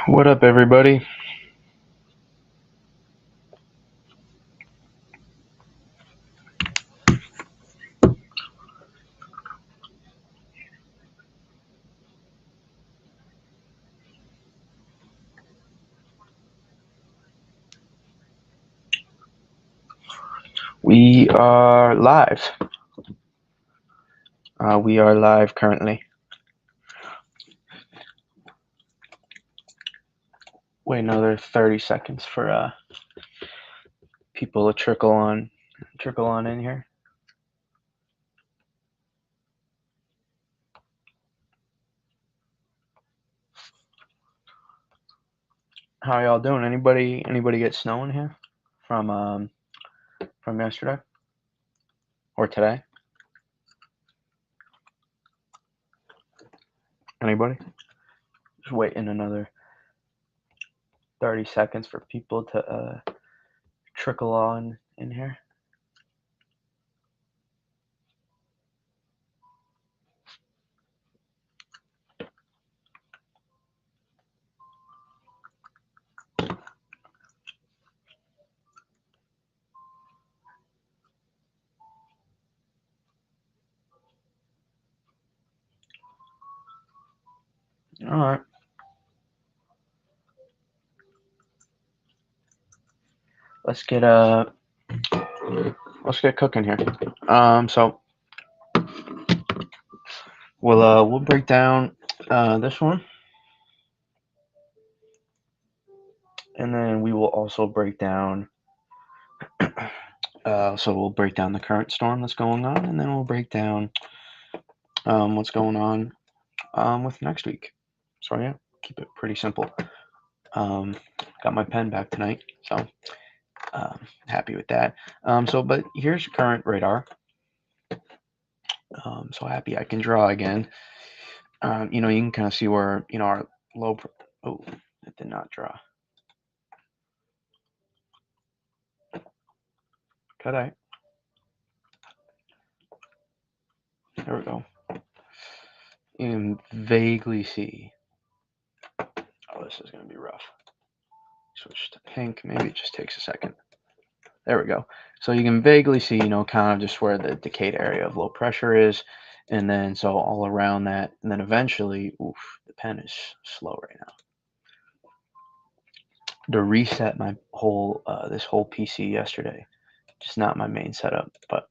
What up, everybody? We are live. We are live currently. Wait another 30 seconds for people to trickle on in here. How y'all doing? Anybody get snow in here from yesterday or today? Anybody? Just waiting another 30 seconds for people to trickle on in here. All right. Let's get cooking here. So we'll break down this one, and then we will also break down. So we'll break down the current storm that's going on, and then we'll break down what's going on with next week. So yeah, keep it pretty simple. Got my pen back tonight, so happy with that. But here's current radar. So happy I can draw again. You can kind of see where our low. Oh, it did not draw. Could I? There we go. You can vaguely see. Oh, this is going to be rough. Switch to pink. Maybe it just takes a second. There we go. So you can vaguely see, kind of just where the decayed area of low pressure is. And then, so all around that. And then eventually, the pen is slow right now. To reset my whole, this whole PC yesterday. Just not my main setup. But,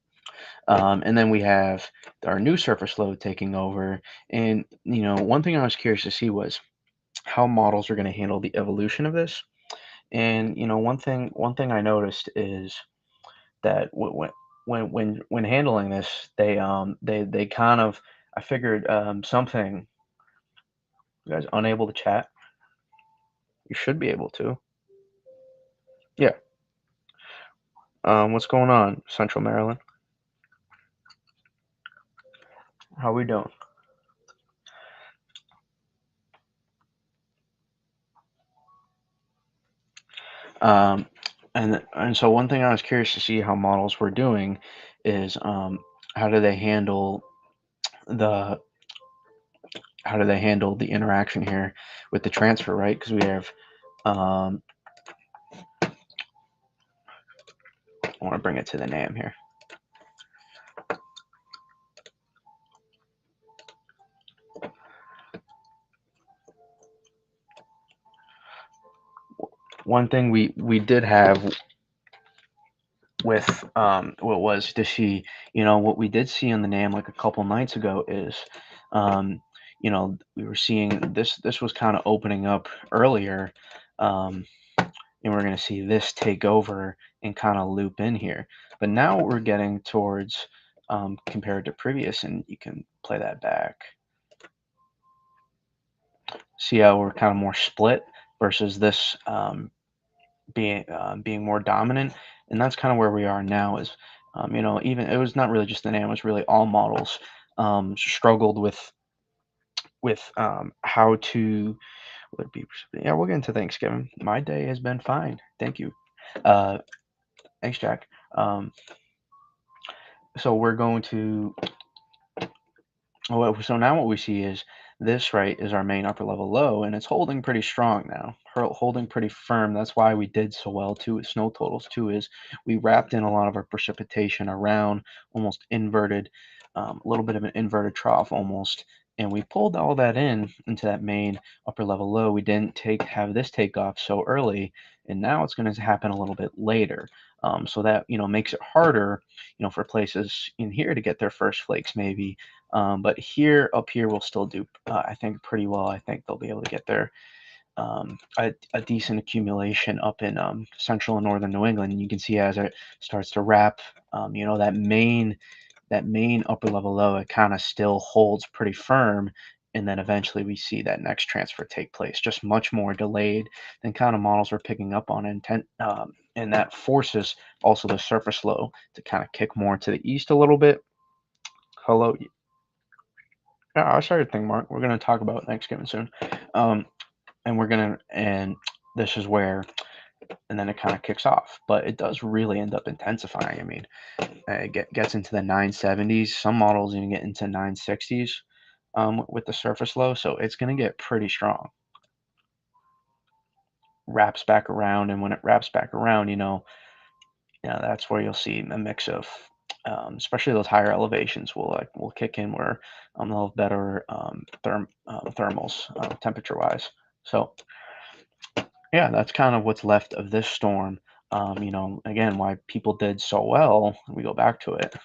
and then we have our new surface load taking over. And, one thing I was curious to see was how models are going to handle the evolution of this. And, one thing I noticed is that when handling this, they kind of, I figured something. You guys unable to chat? You should be able to. Yeah. What's going on, Central Maryland? How we doing? Um, and so one thing I was curious to see how models were doing is how do they handle the interaction here with the transfer, right? Because we have I want to bring it to the NAM here. One thing we did have with what was to see, what we did see on the NAM like a couple nights ago is, we were seeing this was kind of opening up earlier, and we're going to see this take over and kind of loop in here. But now we're getting towards compared to previous, and you can play that back. See how we're kind of more split versus this being more dominant, and that's kind of where we are now. Is even it was not really just the NAM; it was really all models struggled with how to would be. Yeah, we'll get into Thanksgiving. My day has been fine, thank you. Thanks, Jack. So we're going to. So now what we see is This right is our main upper level low, and it's holding pretty strong now, holding pretty firm. That's why we did so well too with snow totals too. Is we wrapped in a lot of our precipitation around almost inverted, a little bit of an inverted trough almost, and we pulled all that in into that main upper level low. We didn't have this take off so early, and now it's going to happen a little bit later. So that makes it harder, for places in here to get their first flakes maybe. But up here will still do, I think, pretty well. I think they'll be able to get their a decent accumulation up in central and northern New England. And you can see as it starts to wrap, that main upper level low, it kind of still holds pretty firm. And then eventually we see that next transfer take place, just much more delayed than kind of models are picking up on intent. And that forces also the surface low to kind of kick more to the east a little bit. Hello. Yeah, I started thinking, Mark. We're going to talk about Thanksgiving soon. Um, and this is where, and then it kind of kicks off. But it does really end up intensifying. I mean, it gets into the 970s. Some models even get into 960s with the surface low. So it's going to get pretty strong. Wraps back around. And when it wraps back around, that's where you'll see a mix of, especially those higher elevations will kick in where they'll have better thermals temperature wise. So yeah, that's kind of what's left of this storm. Again, why people did so well. We go back to it.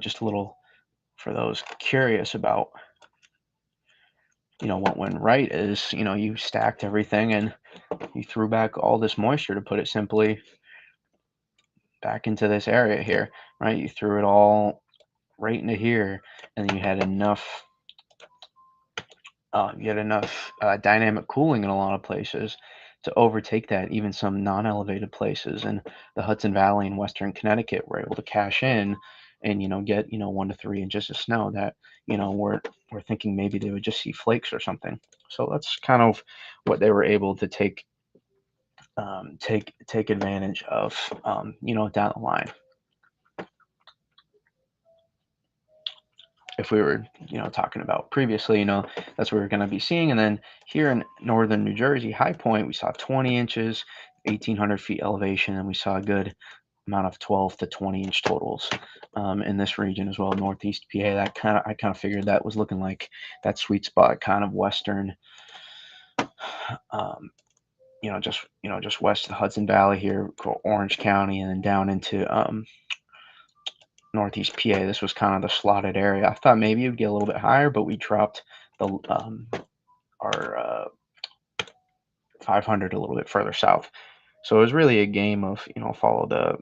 Just a little for those curious about what went right is you stacked everything and you threw back all this moisture, to put it simply, back into this area here, right? You threw it all right into here, and then you had enough dynamic cooling in a lot of places to overtake that. Even some non-elevated places in the Hudson Valley and Western Connecticut were able to cash in and get 1 to 3 inches of snow that we're thinking maybe they would just see flakes or something. So that's kind of what they were able to take advantage of, down the line. If we were, talking about previously, that's what we're going to be seeing. And then here in northern New Jersey, High Point, we saw 20 inches, 1,800 feet elevation, and we saw a good amount of 12 to 20 inch totals in this region as well. Northeast PA, I kind of figured that was looking like that sweet spot, kind of western, just west of the Hudson Valley here, Orange County, and then down into Northeast PA. This was kind of the slotted area. I thought maybe it would get a little bit higher, but we dropped our 500 a little bit further south. So it was really a game of follow the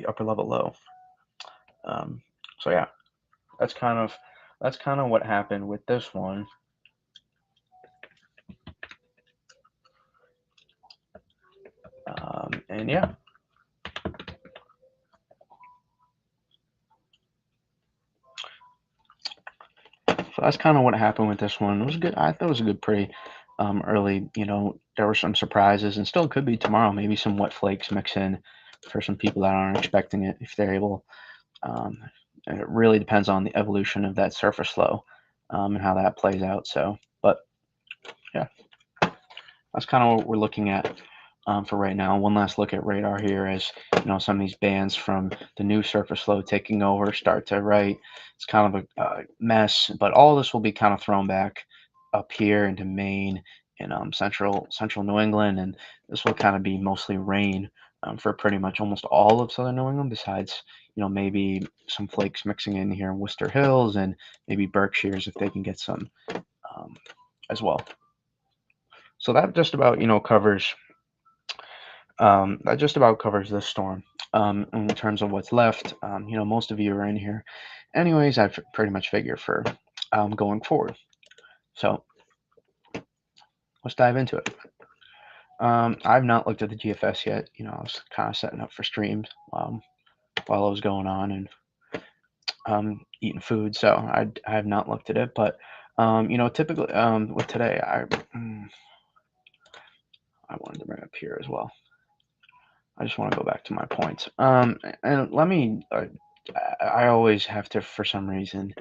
upper level low. So yeah, that's kind of what happened with this one. And yeah, so that's kind of what happened with this one. It was good. I thought it was a good, pretty early. There were some surprises, and still could be tomorrow. Maybe some wet flakes mix in for some people that aren't expecting it, if they're able. And it really depends on the evolution of that surface low and how that plays out. So, but yeah, that's kind of what we're looking at for right now. One last look at radar here as some of these bands from the new surface low taking over start to right. It's kind of a mess, but all this will be kind of thrown back up here into Maine and central New England, and this will kind of be mostly rain for pretty much almost all of southern New England, besides maybe some flakes mixing in here in Worcester Hills and maybe Berkshires if they can get some as well. So that just about covers this storm. In terms of what's left, most of you are in here. Anyways, I pretty much figure for going forward. So let's dive into it. I've not looked at the GFS yet. I was kind of setting up for streams while I was going on and eating food, so I have not looked at it. But typically with today, I wanted to bring up here as well. I just want to go back to my points. And let me. I always have to, for some reason,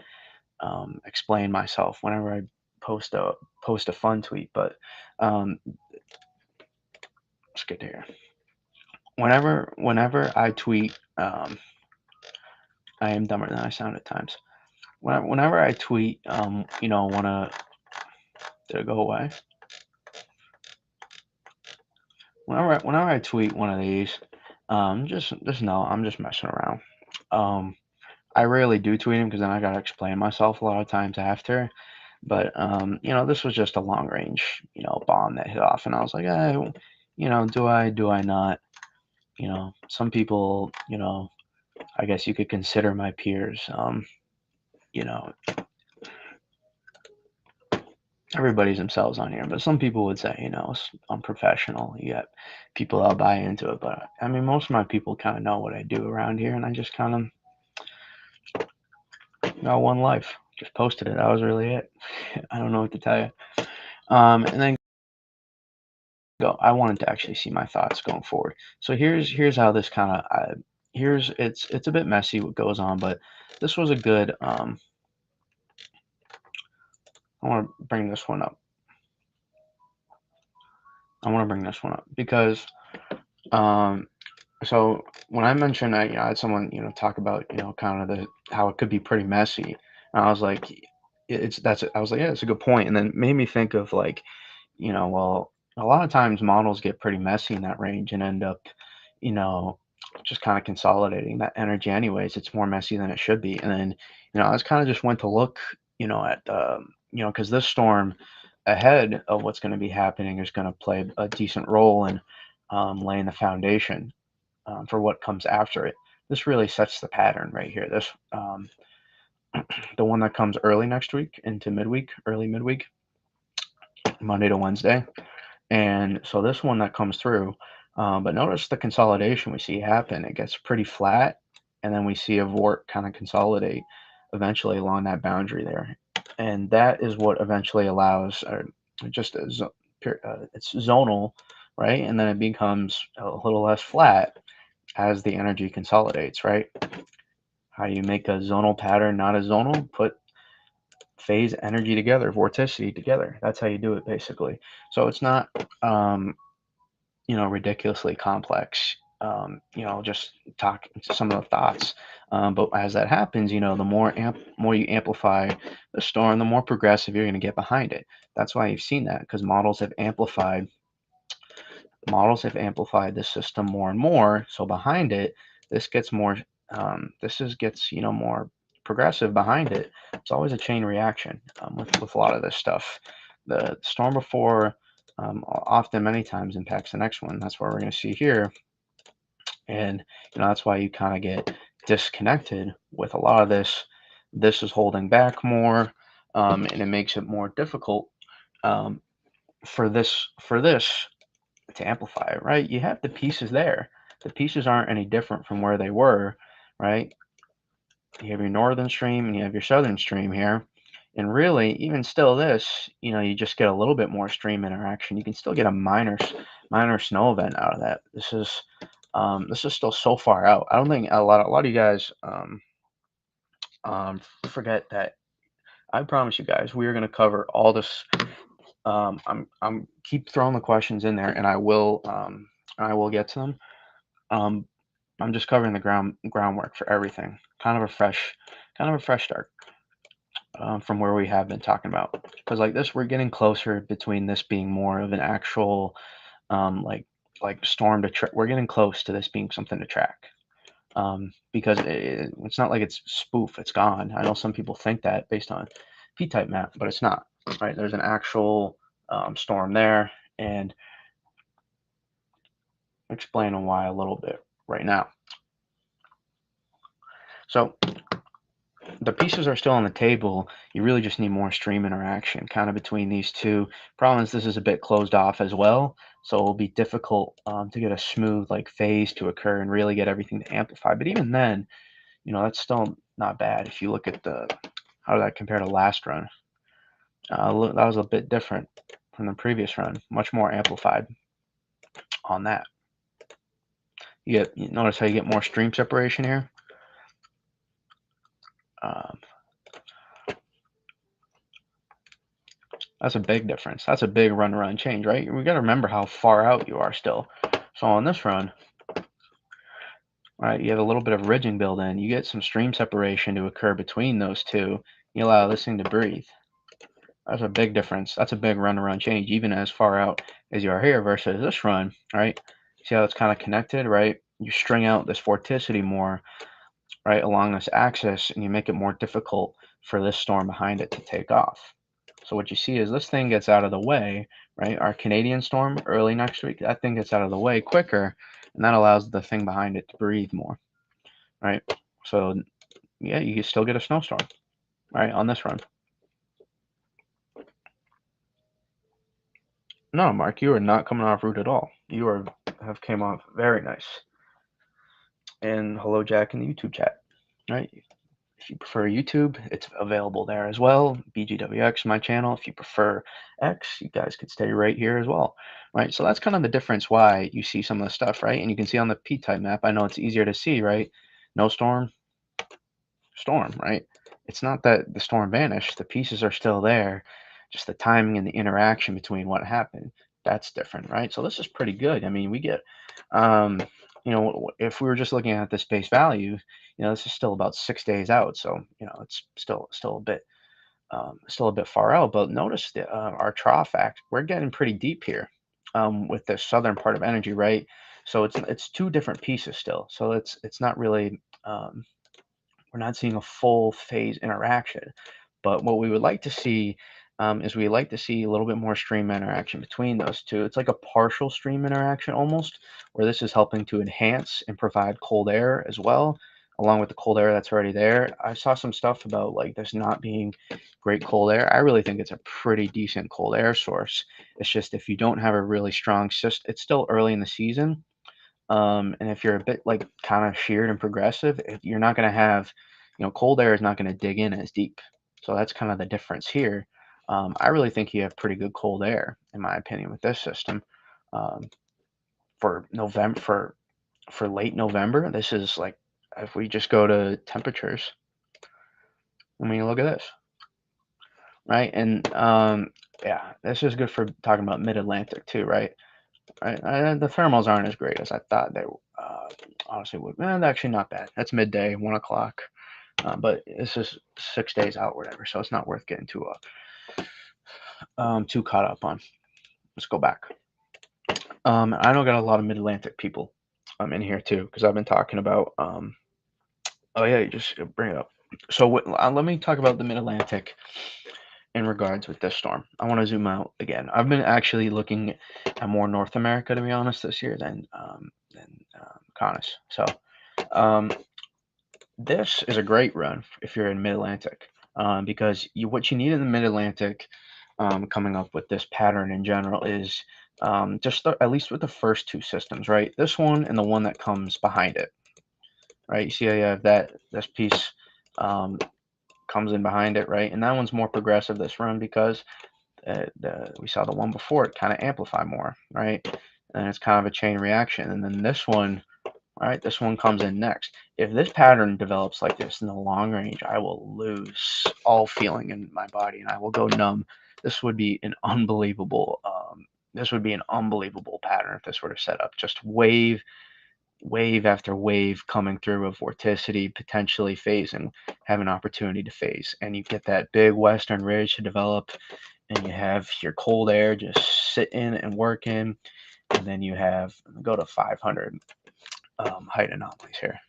explain myself whenever I post a fun tweet. But um, let's get here. Whenever I tweet, I am dumber than I sound at times. Whenever I tweet, wanna did it go away? Whenever I tweet one of these, just know I'm just messing around. Um, I rarely do tweet them because then I gotta explain myself a lot of times after. But this was just a long range, bomb that hit off, and I was like, do I not? Some people, I guess you could consider my peers. You know, everybody's themselves on here, but some people would say, it's unprofessional. You got people that'll buy into it, but I mean, most of my people kind of know what I do around here, and I just kind of got one life. Just posted it. That was really it. I don't know what to tell you. And then go. I wanted to actually see my thoughts going forward. So here's how this kind of here's it's a bit messy what goes on, but this was a good. I want to bring this one up. Because um, so when I mentioned I had someone talk about kind of the how it could be pretty messy, and I was like, I was like, yeah, it's a good point, and then it made me think of like, well, a lot of times models get pretty messy in that range and end up, you know, just kind of consolidating that energy anyways. It's more messy than it should be. And then, I was kind of just went to look, at, because this storm ahead of what's going to be happening is going to play a decent role in laying the foundation for what comes after it. This really sets the pattern right here. This, the one that comes early next week into midweek, early midweek, Monday to Wednesday. And so this one that comes through, but notice the consolidation we see happen. It gets pretty flat, and then we see a vort kind of consolidate eventually along that boundary there. And that is what eventually allows, or just as it's zonal, right? And then it becomes a little less flat as the energy consolidates, right? How do you make a zonal pattern not a zonal? Put phase energy together, vorticity together. That's how you do it basically. So it's not um, ridiculously complex. Just talk some of the thoughts. But as that happens, the more you amplify the storm, the more progressive you're going to get behind it. That's why you've seen that because models have amplified the system more and more. So behind it, this gets more. Gets more progressive behind it. It's always a chain reaction with a lot of this stuff. The storm before often many times impacts the next one. That's what we're going to see here, and that's why you kind of get disconnected with a lot of this. This is holding back more, and it makes it more difficult um, for this to amplify it, right? You have the pieces there. The pieces aren't any different from where they were, right? You have your northern stream and you have your southern stream here. And really, even still this, you just get a little bit more stream interaction. You can still get a minor snow event out of that. This is still so far out. I don't think a lot of you guys forget that. I promise you guys, we are going to cover all this. I'm keep throwing the questions in there, and I will get to them. Um, I'm just covering the groundwork for everything. Kind of a fresh start from where we have been talking about. Because like this, we're getting closer between this being more of an actual like storm to track. We're getting close to this being something to track. Because it's not like it's spoof. It's gone. I know some people think that based on P-type map, but it's not. Right? There's an actual storm there, and explaining why a little bit right now. So the pieces are still on the table. You really just need more stream interaction kind of between these two. Problem is this is a bit closed off as well, so it'll be difficult to get a smooth like phase to occur and really get everything to amplify. But even then, that's still not bad. If you look at how did that compare to last run? That was a bit different from the previous run, much more amplified on that. You notice how you get more stream separation here. Um, That's a big difference. That's a big run change, right? We got to remember how far out you are still. So on this run, right, you have a little bit of ridging build in. You get some stream separation to occur between those two. You allow this thing to breathe. That's a big difference. That's a big run change, even as far out as you are here versus this run, right? See how it's kind of connected, right? You string out this vorticity more, right, along this axis, and you make it more difficult for this storm behind it to take off. So what you see is this thing gets out of the way, right? Our Canadian storm early next week, that thing gets out of the way quicker, and that allows the thing behind it to breathe more, right? So yeah, you can still get a snowstorm, right, on this run. No, Mark, you are not coming off route at all. You have came off very nice. And hello, Jack, in the YouTube chat, right? If you prefer YouTube, it's available there as well. BGWX, my channel. If you prefer X, you guys could stay right here as well, right? So that's kind of the difference why you see some of the stuff, right? And you can see on the P-type map, I know it's easier to see, right? No storm, storm, right? It's not that the storm vanished. The pieces are still there. Just the timing and the interaction between what happened, that's different, right? So this is pretty good. I mean, we get, um, if we were just looking at the space value, this is still about 6 days out. So, it's still still a bit far out. But notice the, our trough act, we're getting pretty deep here, with the southern part of energy, right? So it's two different pieces still. So it's not really, we're not seeing a full phase interaction. But what we would like to see, is we like to see a little bit more stream interaction between those two. It's like a partial stream interaction almost, where this is helping to enhance and provide cold air as well, along with the cold air that's already there. I saw some stuff about like this not being great cold air. I really think it's a pretty decent cold air source. It's just if you don't have a really strong system, it's still early in the season, and if you're a bit like kind of sheared and progressive, you're not going to have, cold air is not going to dig in as deep. So that's kind of the difference here. I really think you have pretty good cold air, in my opinion, with this system. Um, for November, for late November, this is like if we just go to temperatures. I mean, look at this, right? And yeah, this is good for talking about mid-Atlantic too, right? Right. The thermals aren't as great as I thought they honestly would. Actually, not bad. That's midday, 1 o'clock. But it's just 6 days out, whatever. So it's not worth getting too caught up on. Let's go back. I know got a lot of Mid Atlantic people in here too because I've been talking about. Oh yeah, you just bring it up. So let me talk about the Mid Atlantic in regards with this storm. I want to zoom out again. I've been actually looking at more North America to be honest this year than Conus. So um, this is a great run if you're in Mid Atlantic, because what you need in the Mid Atlantic, coming up with this pattern in general is, at least with the first two systems, right? This one and the one that comes behind it, right? You see how you have this piece, um, comes in behind it, right? And that one's more progressive this run because we saw the one before it kind of amplify more, right? And it's kind of a chain reaction. And then this one, all right, this one comes in next. If this pattern develops like this in the long range, I will lose all feeling in my body and I will go numb. This would be an unbelievable pattern if this were to set up. Just wave after wave coming through of vorticity, potentially phasing, have an opportunity to phase. And you get that big western ridge to develop, and you have your cold air just sit in and work in, and then you have go to 500 height anomalies here.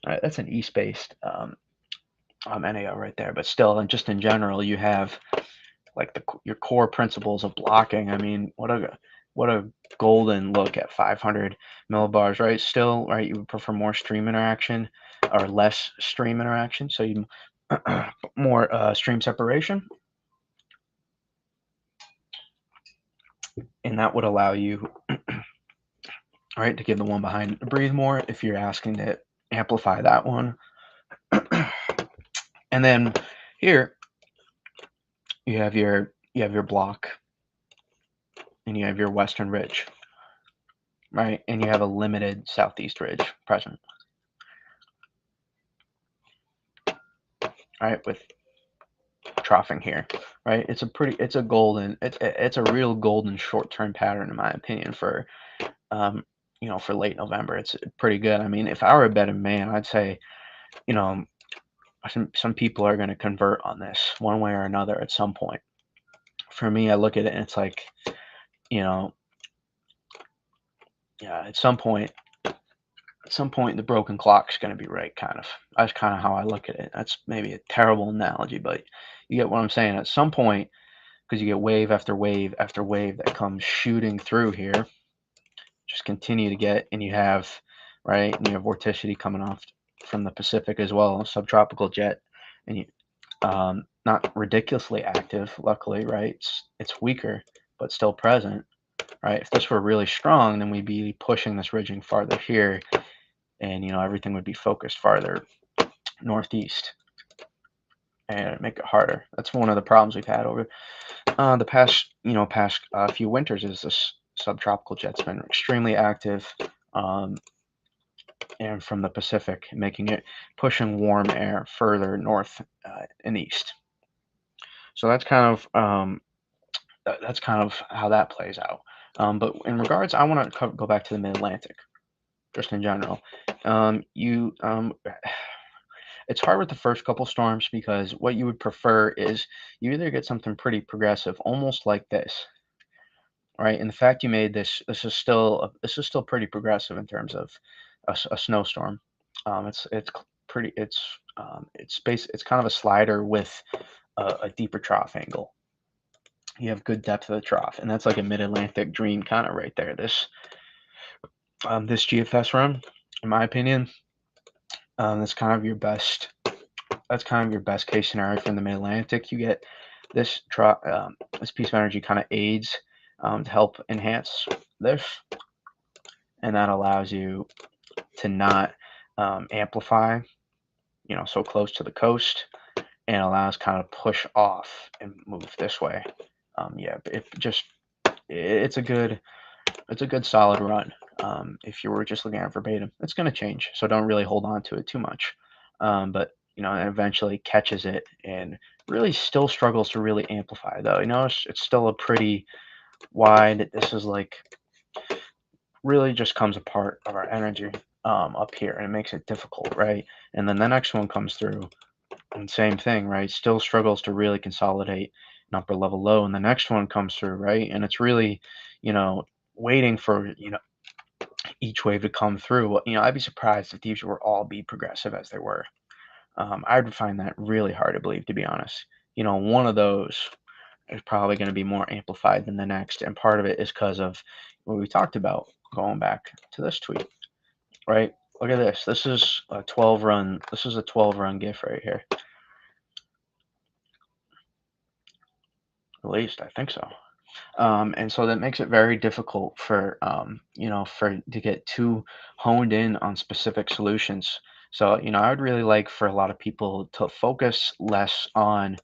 All right, that's an east-based NAO right there, but still, and just in general, you have like your core principles of blocking. I mean, what a golden look at 500 millibars, right? Still, right? You would prefer more stream interaction or less stream interaction, so you more stream separation, and that would allow you, right, to give the one behind it to breathe more if you're asking to amplify that one. And then here you have your block and you have your western ridge, right? And you have a limited southeast ridge present. right, with troughing here, right? It's a real golden short-term pattern in my opinion for um, for late November. It's pretty good. I mean, if I were a betting man, I'd say, you know, some people are going to convert on this one way or another at some point. For me, I look at it and it's like, you know, yeah, at some point the broken clock's going to be right, kind of. That's kind of how I look at it. That's maybe a terrible analogy, but you get what I'm saying. At some point, because you get wave after wave after wave that comes shooting through here, just continue to get, and you have, right, and you have vorticity coming off from the Pacific as well, subtropical jet, and you, not ridiculously active, luckily, right? It's weaker, but still present, right? If this were really strong, then we'd be pushing this ridging farther here, and everything would be focused farther northeast, and it'd make it harder. That's one of the problems we've had over the past few winters. Is this subtropical jet's been extremely active, um, and from the Pacific, making it pushing warm air further north and east. So that's kind of how that plays out. But in regards, I want to go back to the Mid Atlantic, just in general. You It's hard with the first couple storms because what you would prefer is you either get something pretty progressive, almost like this, right? And the fact you made this is still pretty progressive in terms of a snowstorm. It's kind of a slider with a deeper trough angle. You have good depth of the trough, and that's like a mid-Atlantic dream kind of right there. This GFS run, in my opinion, that's kind of your best. That's kind of your best case scenario from the mid-Atlantic. You get this piece of energy kind of aids to help enhance this, and that allows you to not amplify, so close to the coast, and allows kind of push off and move this way. Yeah, it's a good solid run. If you were just looking at verbatim, it's going to change, so don't really hold on to it too much. But it eventually catches it and really still struggles to really amplify, though. It's still a pretty wide. This is like really just comes a part of our energy up here, and it makes it difficult, right? And then the next one comes through, and same thing, right? Still struggles to really consolidate an upper level low, and the next one comes through, right? And it's really, you know, waiting for each wave to come through. Well, I'd be surprised if these were all be progressive as they were. I would find that really hard to believe, to be honest. One of those is probably going to be more amplified than the next, and part of it is because of what we talked about. Going back to this tweet, right? Look at this. This is a 12 run. This is a 12-run GIF right here. At least I think so. And so that makes it very difficult for to get too honed in on specific solutions. So I would really like for a lot of people to focus less on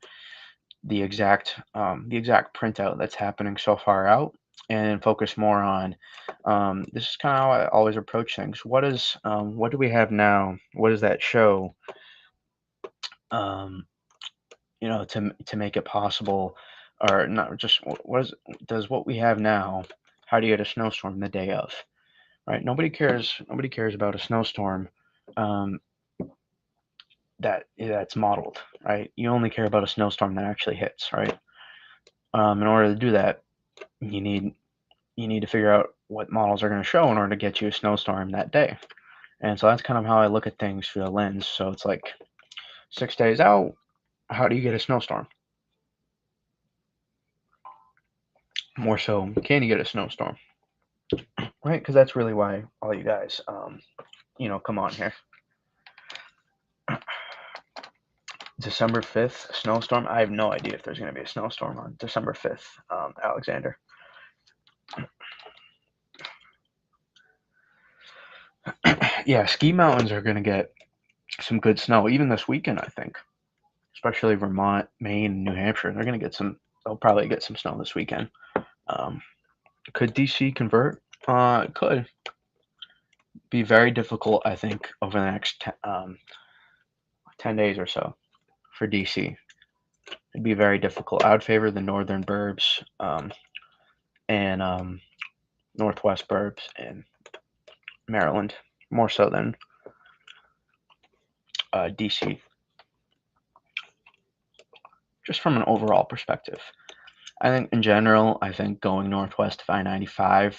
the exact printout that's happening so far out, and focus more on this is kind of how I always approach things. What do we have now? What does that show? Um, to make it possible, or not just does what we have now. How do you get a snowstorm the day of, right? Nobody cares about a snowstorm um, that's modeled, right? You only care about a snowstorm that actually hits, right? In order to do that, you need you need to figure out what models are going to show in order to get you a snowstorm that day. And so that's kind of how I look at things through the lens. So it's like 6 days out, how do you get a snowstorm? More so, can you get a snowstorm? Right? Because that's really why all you guys, come on here. December 5th, snowstorm. I have no idea if there's going to be a snowstorm on December 5th, Alexander. Yeah, ski mountains are going to get some good snow, even this weekend, I think. Especially Vermont, Maine, New Hampshire. They'll probably get some snow this weekend. Um, could DC convert? It could be very difficult, I think, over the next 10 days or so. for DC. It'd be very difficult. I would favor the northern burbs and northwest burbs in Maryland more so than DC, just from an overall perspective. I think in general, I think going northwest of I-95,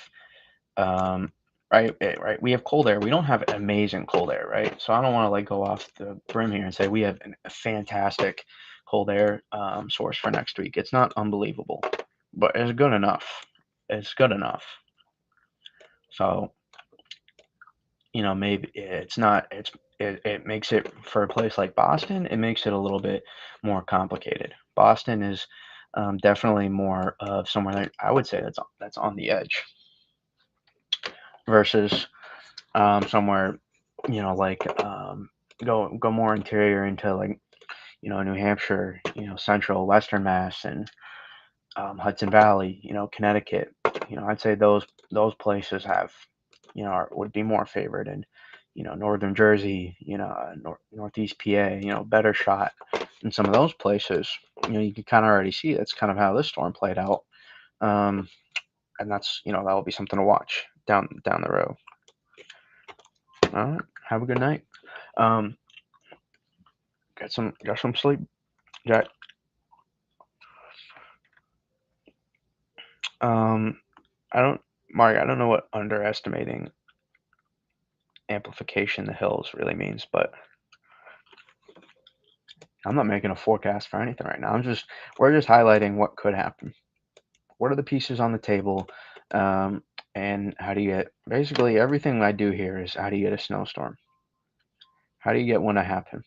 um, right. We have cold air. We don't have amazing cold air, right? So I don't want to like go off the brim here and say we have a fantastic cold air source for next week. It's not unbelievable, but it's good enough. It's good enough. So maybe it's not. It makes it for a place like Boston. It makes it a little bit more complicated. Boston is definitely more of somewhere that I would say that's on the edge versus somewhere like go more interior into like New Hampshire, central western Mass and Hudson Valley, Connecticut. I'd say those places have would be more favored, and northern Jersey, northeast PA, better shot in some of those places. You can kind of already see that's kind of how this storm played out, and that's that will be something to watch down the road. All right, have a good night. Um, get some sleep, Jack. I don't, Mark. I don't know what underestimating amplification the hills really means, but I'm not making a forecast for anything right now. We're just highlighting what could happen. What are the pieces on the table? And how do you get, basically everything I do here is how do you get a snowstorm? How do you get one to happen?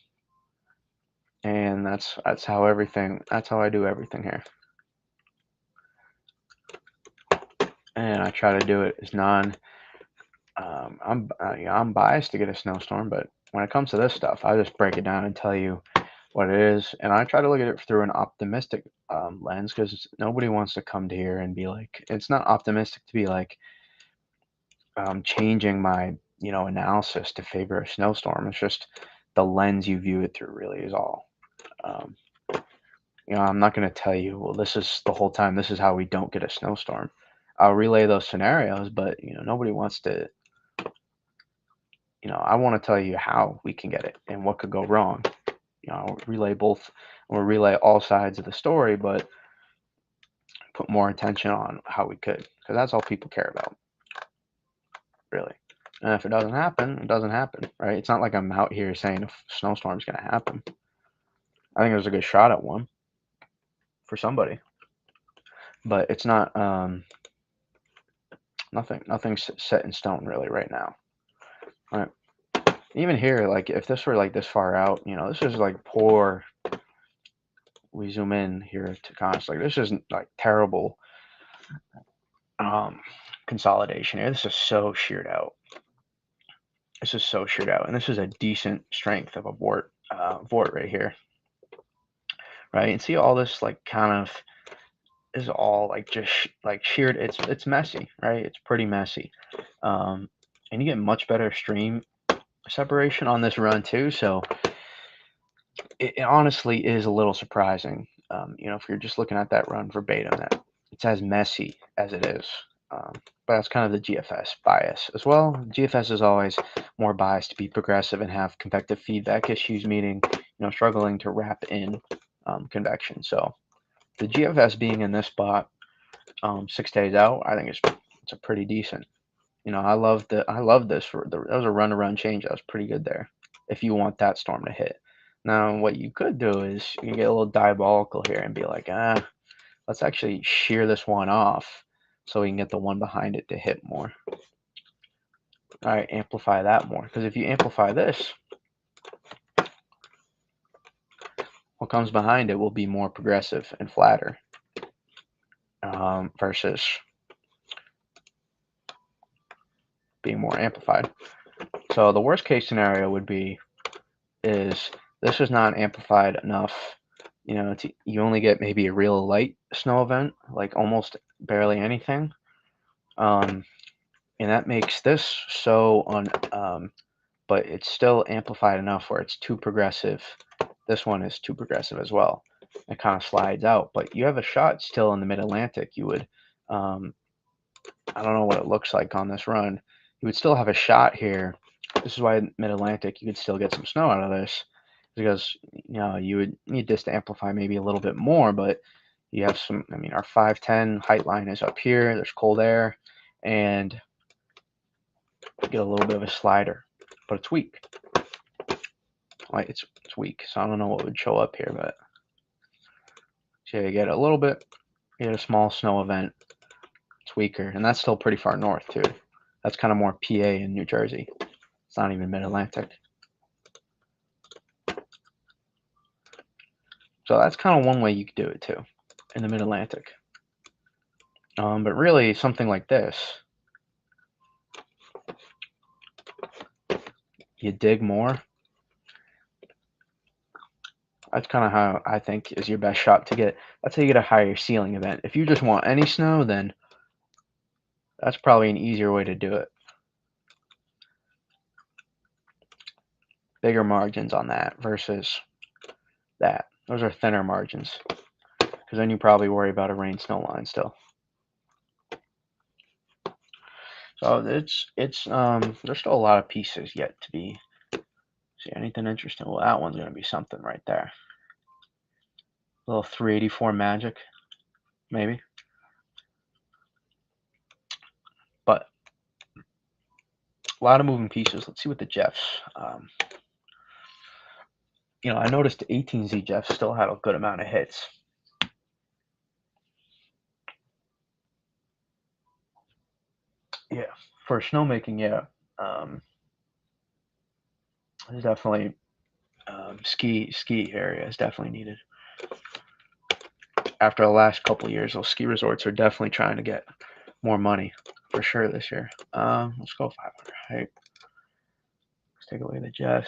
And that's how I do everything here. And I try to do it as I'm biased to get a snowstorm, but when it comes to this stuff, I just break it down and tell you what it is, and I try to look at it through an optimistic lens because nobody wants to come to here and be like, it's not optimistic to be like changing my analysis to favor a snowstorm. It's just the lens you view it through really is all. Um, I'm not going to tell you, well, this is the whole time. This is how we don't get a snowstorm. I'll relay those scenarios, but nobody wants to. I want to tell you how we can get it and what could go wrong. I'll relay both, or relay all sides of the story, but put more attention on how we could, because that's all people care about, really. And if it doesn't happen, it doesn't happen, right? It's not like I'm out here saying a snowstorm's going to happen. I think there's a good shot at one for somebody, but it's not nothing's set in stone really right now. All right. Even here, like if this were like this far out, this is like poor. We zoom in here to Cons, like this isn't like terrible consolidation here. This is so sheared out. This is so sheared out, and this is a decent strength of a vort right here, right? And see all this like kind of is all like just like sheared. It's messy, right? It's pretty messy, and you get much better stream separation on this run too. So it honestly is a little surprising, if you're just looking at that run verbatim, that it's as messy as it is. But that's kind of the GFS bias as well. GFS is always more biased to be progressive and have convective feedback issues, meaning struggling to wrap in convection. So the GFS being in this spot 6 days out, I think it's a pretty decent. I love this. That was a run-to-run change. That was pretty good there. If you want that storm to hit. Now, what you could do is you can get a little diabolical here and be like, let's actually shear this one off so we can get the one behind it to hit more. All right, amplify that more. Because if you amplify this, what comes behind it will be more progressive and flatter versus being more amplified. So the worst case scenario would be is this is not amplified enough. You only get maybe a real light snow event, like almost barely anything. And that makes this so but it's still amplified enough where it's too progressive This one is too progressive as well. It kind of slides out, but you have a shot still in the mid-Atlantic. You would, um, I don't know what it looks like on this run. You would still have a shot here. This is why mid-Atlantic, you could still get some snow out of this, because you would need this to amplify maybe a little bit more, but you have some. I mean, our 510 height line is up here. There's cold air, and you get a little bit of a slider, but it's weak. Like it's weak, so I don't know what would show up here, but so you get a little bit. You get a small snow event. It's weaker, and that's still pretty far north too. That's kind of more PA and New Jersey. It's not even mid-Atlantic. So that's kind of one way you could do it too, in the mid-Atlantic. But really, something like this, you dig more. That's kind of how I think is your best shot to get. That's how you get a higher ceiling event. If you just want any snow, then that's probably an easier way to do it. Bigger margins on that versus that. Those are thinner margins, because then you probably worry about a rain snow line still. So there's still a lot of pieces yet to be. See anything interesting? Well, that one's gonna be something right there. A little 384 magic, maybe. But a lot of moving pieces. Let's see what the GEFS. I noticed the 18Z GEFS still had a good amount of hits. Yeah, for snowmaking, yeah. There's definitely ski area is definitely needed. After the last couple of years, those ski resorts are definitely trying to get more money for sure this year. Let's go 500 height. Let's take away the GEFS.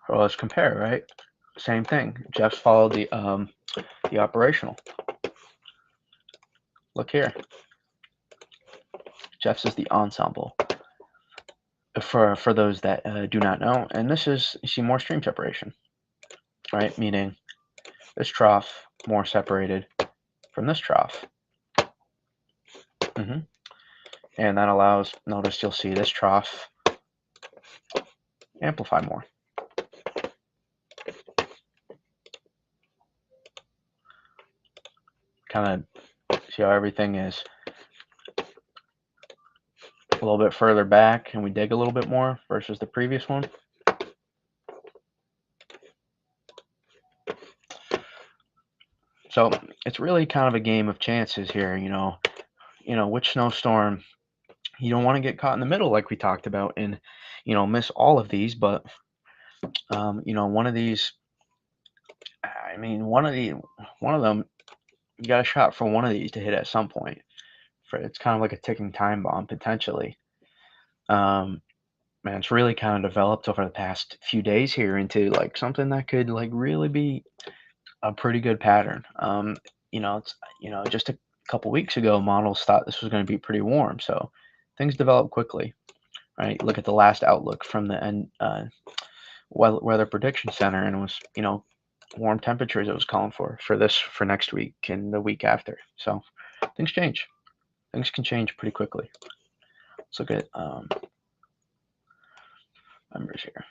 Well, let's compare, right? Same thing. GEFS followed the operational. Look here. GEFS is the ensemble. For those that do not know, and this is, you see more stream separation, right? Meaning this trough more separated from this trough. And that allows, notice you'll see this trough amplify more. Kind of see how everything is a little bit further back, and we dig a little bit more versus the previous one. So it's really kind of a game of chances here, which snowstorm. You don't want to get caught in the middle like we talked about and, miss all of these, but, one of these, I mean, one of them, you got a shot for one of these to hit at some point. It's kind of like a ticking time bomb potentially. Man, it's really kind of developed over the past few days here into like something that could like really be a pretty good pattern. It's just a couple weeks ago, models thought this was going to be pretty warm, so things develop quickly, right? Look at the last outlook from the Weather Prediction Center, and it was warm temperatures it was calling for next week and the week after. So things change. Things can change pretty quickly. Let's look at members here.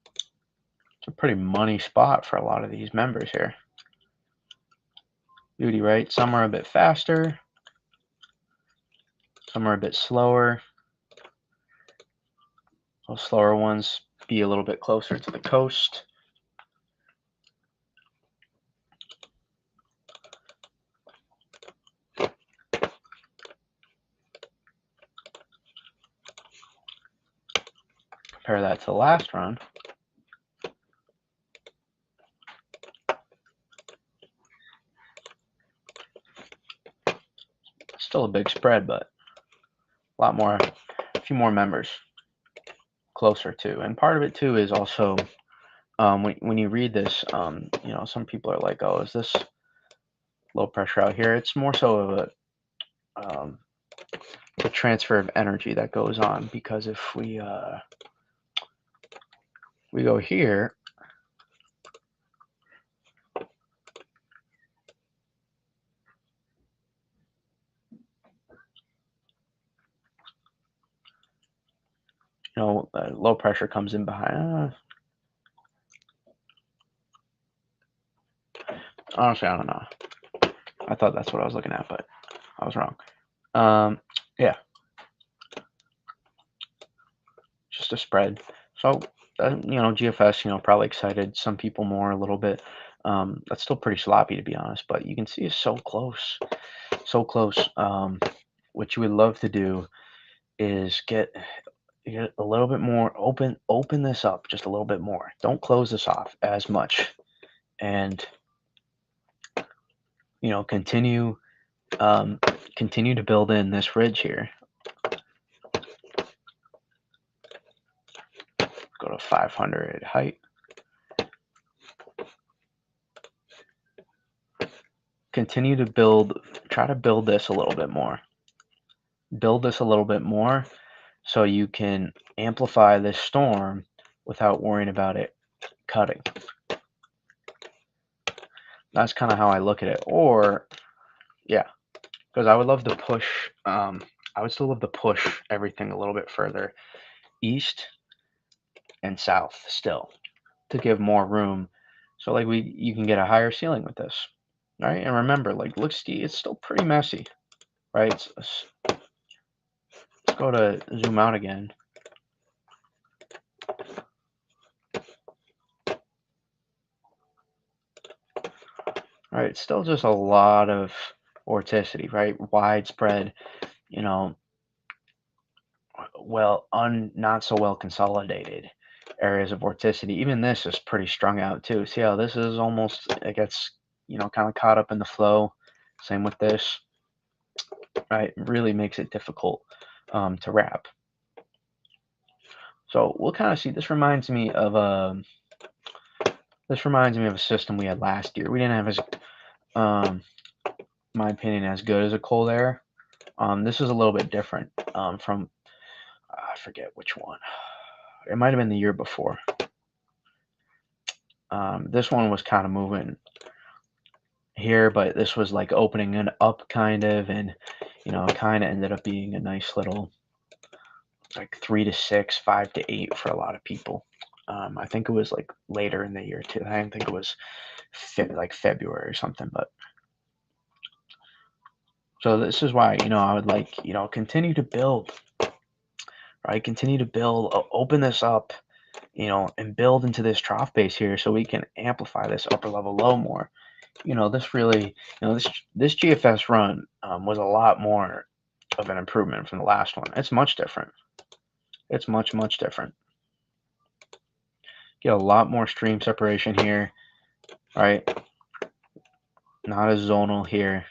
It's a pretty money spot for a lot of these members here. Beauty, right? Some are a bit faster. Some are a bit slower. Those slower ones be a little bit closer to the coast. Compare that to the last run. Still a big spread, but a few more members closer to. And part of it too is also when you read this, some people are like, oh, is this low pressure out here. It's more so of a transfer of energy that goes on, because if we go here, low pressure comes in behind. Honestly, I don't know. I thought that's what I was looking at, but I was wrong. Yeah, just a spread. So, GFS, probably excited some people more a little bit. That's still pretty sloppy, to be honest, but you can see it's so close, so close. What you would love to do is get a little bit more open this up just a little bit more. Don't close this off as much, and continue continue to build in this ridge here. Go to 500 height. Continue to try to build this a little bit more. Build this a little bit more so you can amplify this storm without worrying about it cutting. That's kind of how I look at it. Or, yeah, because I would love to push, I would still love to push everything a little bit further east and south still to give more room. So like you can get a higher ceiling with this, right? And remember, like, it's still pretty messy, right? Let's go to zoom out again. Right, it's still just a lot of vorticity, right? Widespread, not so well consolidated areas of vorticity. Even this is pretty strung out too. See how this is it gets, kind of caught up in the flow. Same with this, right? It really makes it difficult to wrap. So we'll kind of see. This reminds me of a system we had last year. We didn't have my opinion, as good as a cold air. This is a little bit different from, I forget which one. It might have been the year before. This one was kind of moving here, but this was like opening it up kind of, and kind of ended up being a nice little, like 3 to 6, 5 to 8 for a lot of people. I think it was like later in the year too. I think it was like February or something. But so this is why I would like continue to build, right? Continue to build, open this up, and build into this trough base here so we can amplify this upper level low more. This really, this GFS run was a lot more of an improvement from the last one. It's much different. It's much, much different. Get a lot more stream separation here, right? Not as zonal here,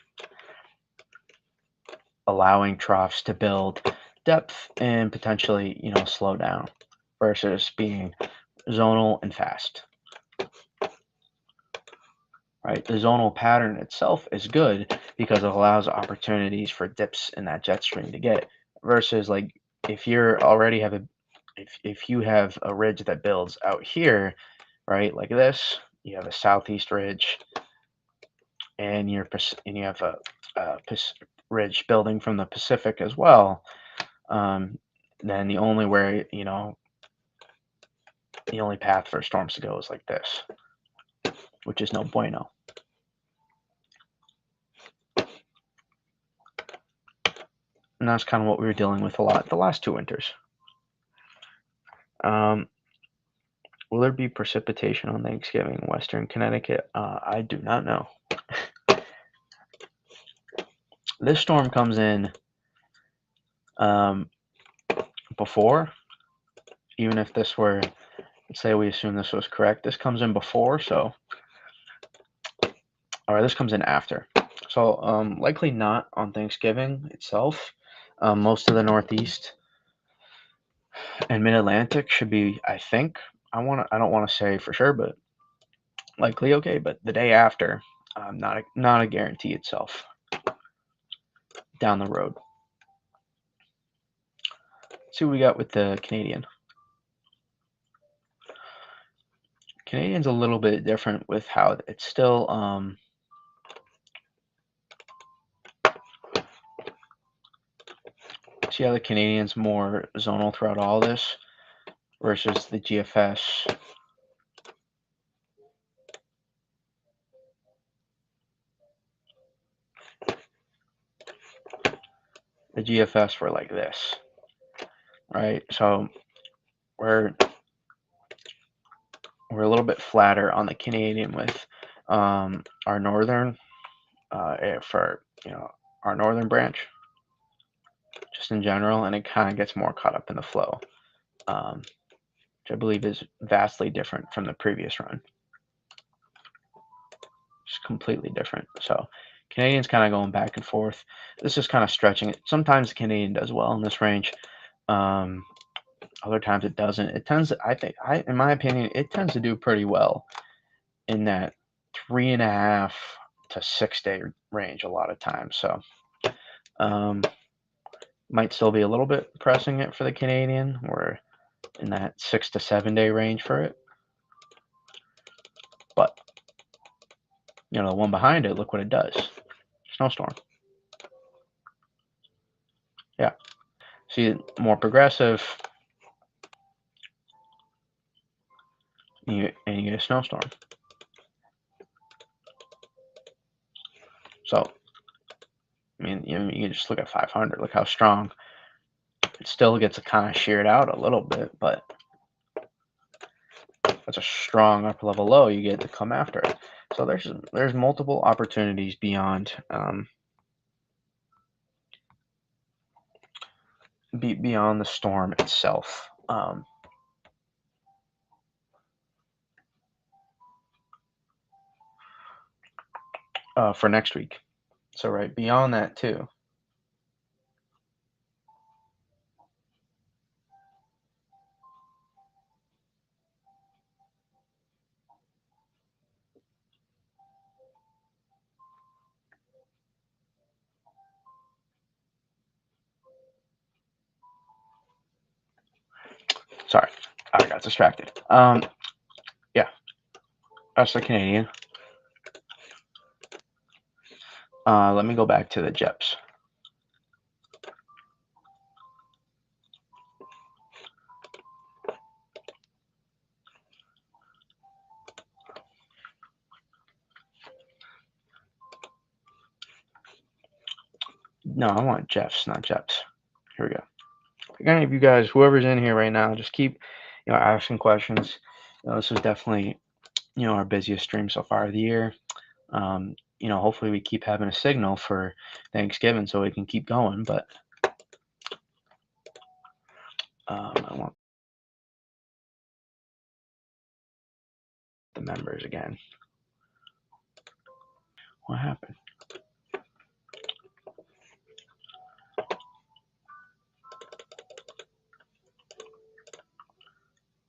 allowing troughs to build depth and potentially, slow down versus being zonal and fast. Right, the zonal pattern itself is good because it allows opportunities for dips in that jet stream to get, versus like if you have a ridge that builds out here, right, like this, you have a southeast ridge, and you have a ridge building from the Pacific as well. Then the only path for storms to go is like this, which is no bueno. And that's kind of what we were dealing with a lot the last 2 winters. Will there be precipitation on Thanksgiving, Western Connecticut? I do not know. This storm comes in before, even if this were, let's say we assume this was correct, this comes in before, or this comes in after. So likely not on Thanksgiving itself. Most of the Northeast and Mid-Atlantic should be, I think, I don't want to say for sure, but likely okay. But the day after, not a guarantee itself down the road. Let's see what we got with the Canadian. Canadian's a little bit different with how it's still see how the Canadian's more zonal throughout all this versus the GFS. The GFS were like this, right? So we're a little bit flatter on the Canadian with our northern for our northern branch, just in general, and it kind of gets more caught up in the flow, which I believe is vastly different from the previous run. Just completely different. So Canadian's kind of going back and forth. This is kind of stretching it. Sometimes the Canadian does well in this range. Other times it doesn't. It tends to, in my opinion, it tends to do pretty well in that 3.5 to 6 day range a lot of times. So might still be a little bit pressing it for the Canadian. We're in that 6 to 7 day range for it. But the one behind it, look what it does. Snowstorm. Yeah. See, more progressive. And you get a snowstorm. So, I mean, you can just look at 500. Look how strong. It still gets kind of sheared out a little bit, but that's a strong upper level low you get to come after it. So there's multiple opportunities beyond beyond the storm itself. For next week. So right beyond that too. Sorry, I got distracted. Yeah, that's the Canadian. Let me go back to the GEFS. No, I want GEFS, not GEFS. Here we go. Again, if you guys, whoever's in here right now, just keep, asking questions. This is definitely, our busiest stream so far of the year. Hopefully we keep having a signal for Thanksgiving so we can keep going. But I want the members again. What happened?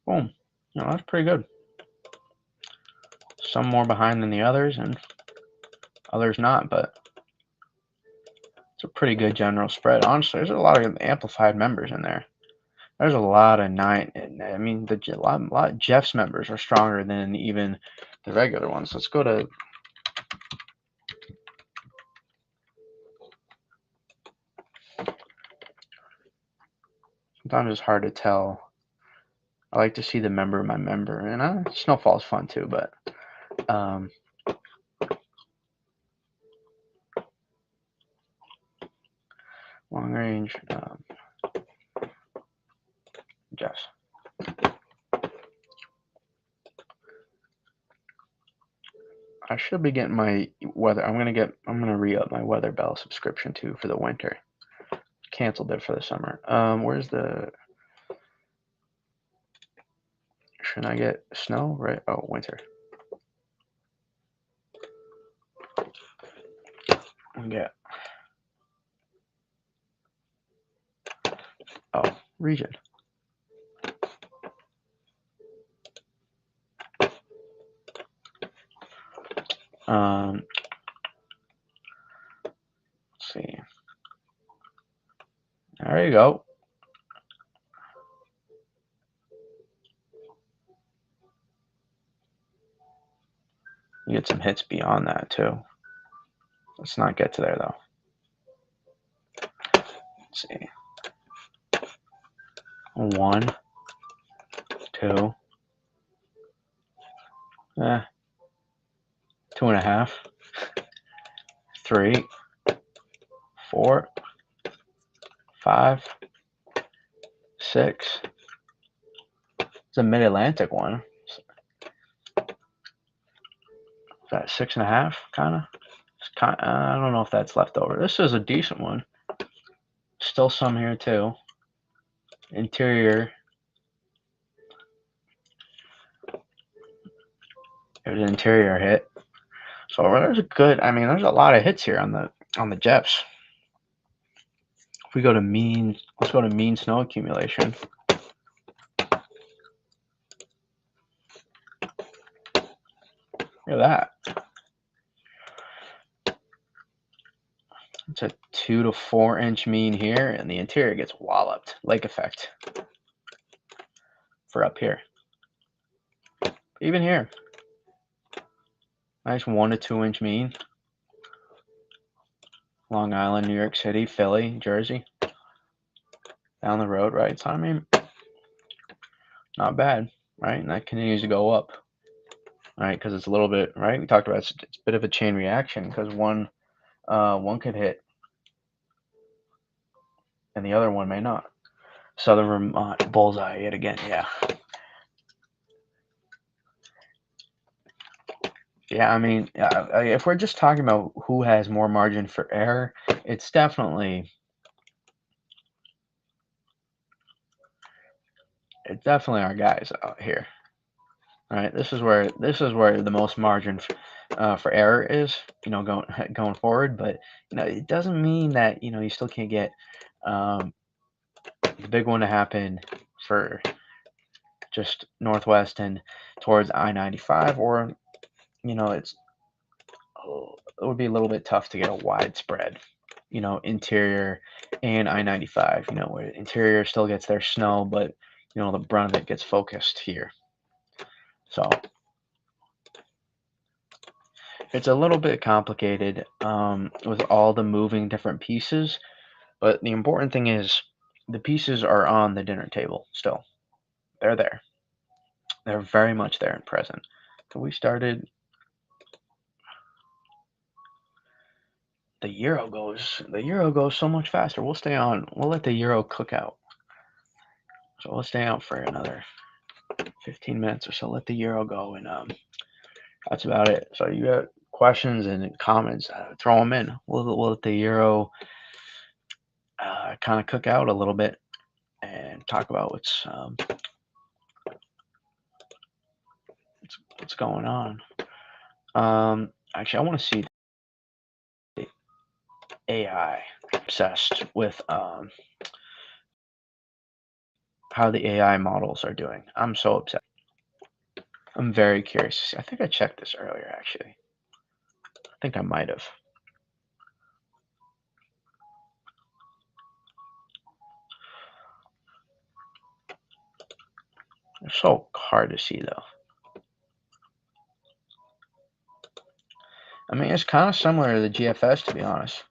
Boom. That's pretty good. Some more behind than the others, and others not, but it's a pretty good general spread. Honestly, there's a lot of amplified members in there. There's a lot of nine. I mean, a lot of GEFS members are stronger than even the regular ones. Let's go to. Sometimes it's hard to tell. I like to see the member of my member, and Snowfall's fun too, but long range GEFS. I should be getting my weather. I'm gonna re-up my Weather Bell subscription too for the winter. Canceled it for the summer. Where's the? Should I get snow? Right. Oh, winter. Get. Oh, region. Let's see. There you go. You get some hits beyond that too. Let's not get to there though. Let's see. 1, 2, 2.5, 3, 4, 5, 6. It's a mid-Atlantic one. Is that 6.5? Kind of. I don't know if that's left over. This is a decent one. Still some here too. Interior. There's an interior hit. So there's a good. I mean, there's a lot of hits here on the GEFS. If we go to mean, let's go to mean snow accumulation. Look at that. It's a 2 to 4 inch mean here, and the interior gets walloped. Lake effect for up here. Even here, nice 1 to 2 inch mean. Long Island, New York City, Philly, Jersey. Down the road, right? So I mean, not bad, right? And that continues to go up, right? Because it's a little bit, right? We talked about it's a bit of a chain reaction because one could hit and the other one may not. Southern Vermont bullseye yet again, yeah. Yeah, I mean, if we're just talking about who has more margin for error, it's definitely our guys out here. Right, this is where the most margin for error is, going forward. But it doesn't mean that you still can't get the big one to happen for just northwest and towards I-95, or it would be a little bit tough to get a widespread interior and I-95. Where interior still gets their snow, but the brunt of it gets focused here. So it's a little bit complicated with all the moving different pieces, but the important thing is the pieces are on the dinner table still. They're there. They're very much there and present. So we started. The euro goes so much faster. We'll stay on. We'll let the euro cook out. So we'll stay out for another 15 minutes or so. Let the euro go, and that's about it. So you got questions and comments, throw them in. We'll let the euro kind of cook out a little bit and talk about what's going on. Actually, I want to see the AI. Obsessed with how the AI models are doing. I'm so obsessed. I'm very curious. I think I checked this earlier, actually. I think I might have. They're so hard to see, though. I mean, it's kind of similar to the GFS, to be honest.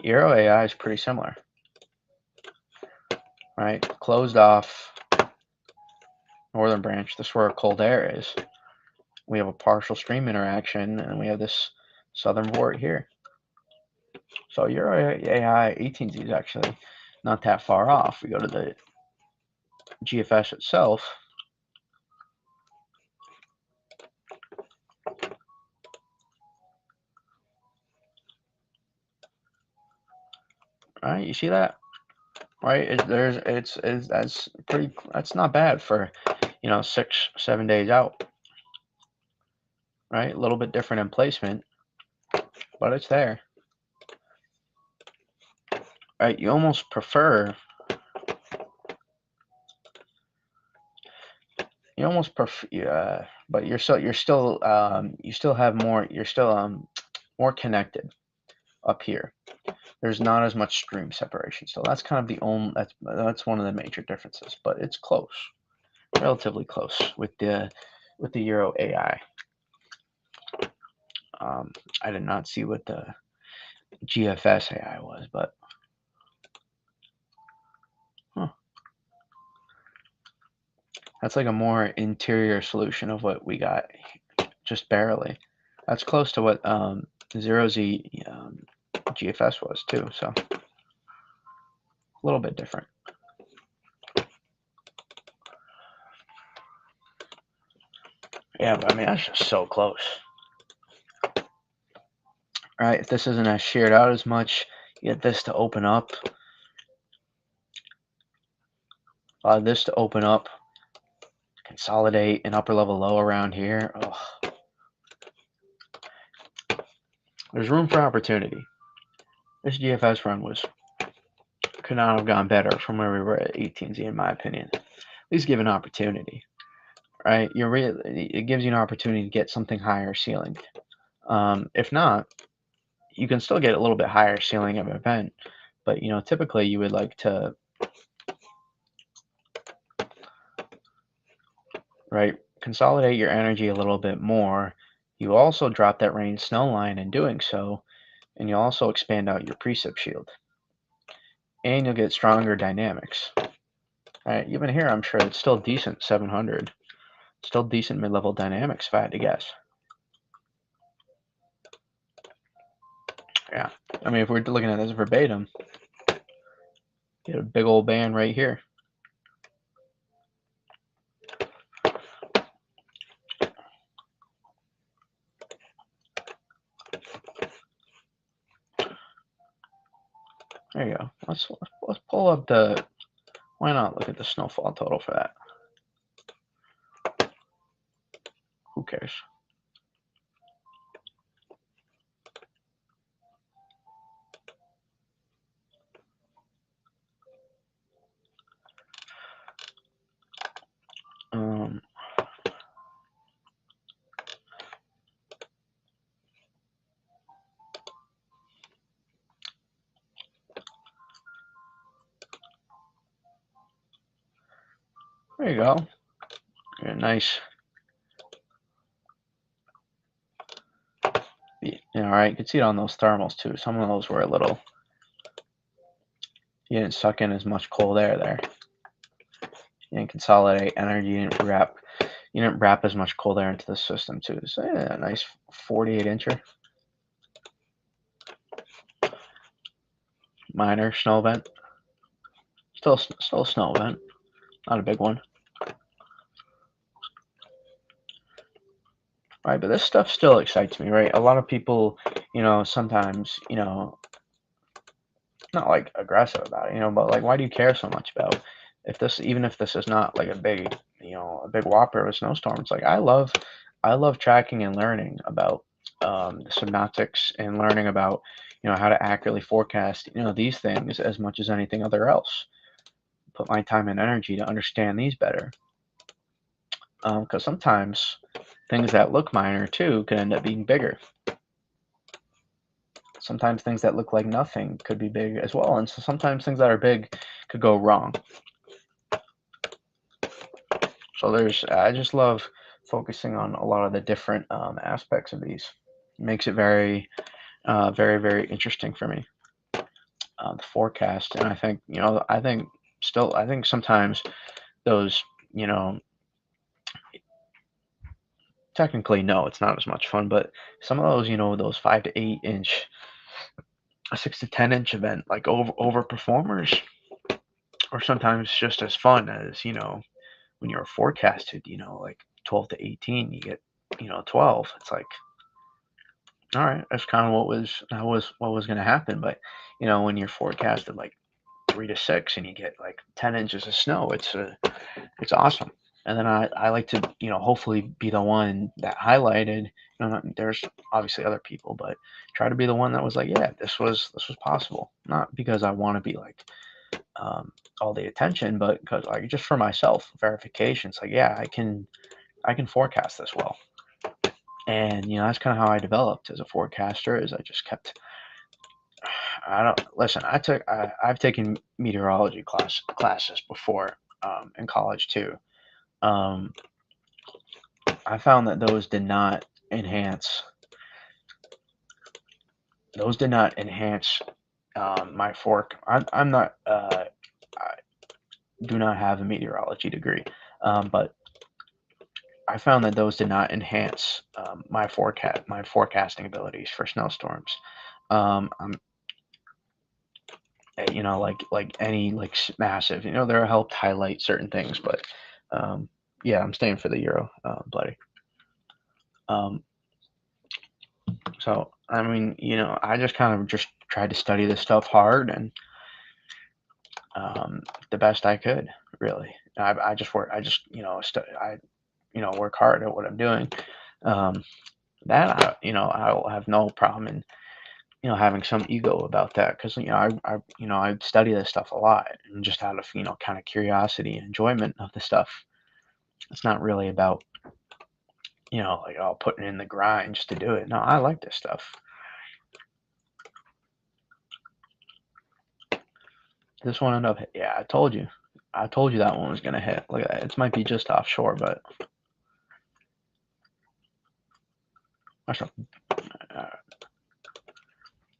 Euro AI is pretty similar, right? Closed off northern branch. This is where cold air is. We have a partial stream interaction, and we have this southern vort here. So Euro AI 18Z is actually not that far off. We go to the GFS itself. Right, you see that? Right, that's not bad for 6-7 days out. Right, a little bit different in placement, but it's there. Right, you almost prefer but you still have more. You're still more connected up here. There's not as much stream separation. So that's kind of the only that's one of the major differences, but it's close, relatively close with the Euro AI. I did not see what the GFS AI was, but huh, that's like a more interior solution of what we got, just barely. That's close to what zero Z GFS was too, so a little bit different. Yeah, but I mean that's just so close. All right, if this isn't as shared out as much, you get this to open up. This to open up, consolidate an upper level low around here. Oh, there's room for opportunity. This GFS run could not have gone better from where we were at 18Z, in my opinion. At least give an opportunity, right? It gives you an opportunity to get something higher ceiling. If not, you can still get a little bit higher ceiling of an event, but typically you would like to, right, consolidate your energy a little bit more. You also drop that range snow line in doing so, and you also expand out your precip shield, and you'll get stronger dynamics. All right, even here, I'm sure it's still decent 700, still decent mid-level dynamics if I had to guess. Yeah, I mean, if we're looking at this verbatim, get a big old band right here. There you go. Let's pull up the. Why not look at the snowfall total for that? Who cares? There you go. Yeah, nice. Yeah, all right. You can see it on those thermals too. Some of those were a little. You didn't suck in as much cold air there. You didn't consolidate energy. You didn't wrap as much cold air into the system too. So yeah, a nice 48 incher. Minor snow event. Still a snow event. Not a big one. Right, but this stuff still excites me, right? A lot of people, sometimes, not like aggressive about it, but like, why do you care so much about even if this is not like a big, a big whopper of a snowstorm? It's like I love tracking and learning about the synoptics and learning about, how to accurately forecast, these things as much as anything other else. Put my time and energy to understand these better, because sometimes things that look minor too could end up being bigger. Sometimes things that look like nothing could be big as well, and so sometimes things that are big could go wrong. So I just love focusing on a lot of the different aspects of these. It makes it very, very, very interesting for me. The forecast, and I think I think sometimes those, technically no, it's not as much fun, but some of those, those 5 to 8 inch, a 6 to 10 inch event, like over performers, or sometimes just as fun as when you're forecasted, like 12 to 18, you get 12. It's like, all right, that's kind of what was going to happen. But when you're forecasted like 3 to 6 and you get like 10 inches of snow, it's awesome. And then I like to hopefully be the one that highlighted. There's obviously other people, but try to be the one that was like, yeah, this was possible. Not because I want to be like all the attention, but because like just for myself verification. It's like, yeah, I can I can forecast this well. And that's kind of how I developed as a forecaster. Is I just kept. I don't listen. I've taken meteorology classes before in college too. Um, I found that enhance. Those did not enhance my fork. I'm not. I do not have a meteorology degree, but I found that those did not enhance my forecasting abilities for snowstorms. I'm like any massive. They're helped highlight certain things, but um, yeah, I'm staying for the Euro, bloody. Um, so I mean, I just kind of just tried to study this stuff hard and the best I could, really. I just work. I just I work hard at what I'm doing. Um, I'll have no problem in having some ego about that because I study this stuff a lot and just out of kind of curiosity and enjoyment of the stuff. It's not really about like putting in the grind just to do it. No, I like this stuff. This one ended up. Yeah, I told you. I told you that one was gonna hit. Look at that. It might be just offshore, but I shall, uh,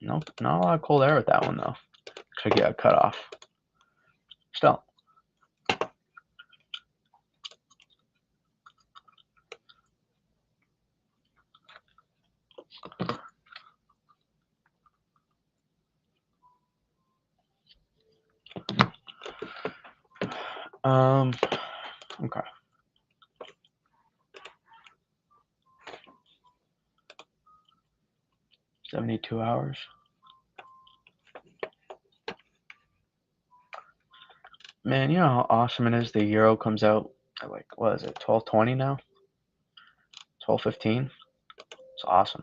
nope, not a lot of cold air with that one though. Could get a cut off. Still. Um. Okay. 72 hours. Man, you know how awesome it is. The euro comes out at like what is it? 12.20 now? 12.15. It's awesome.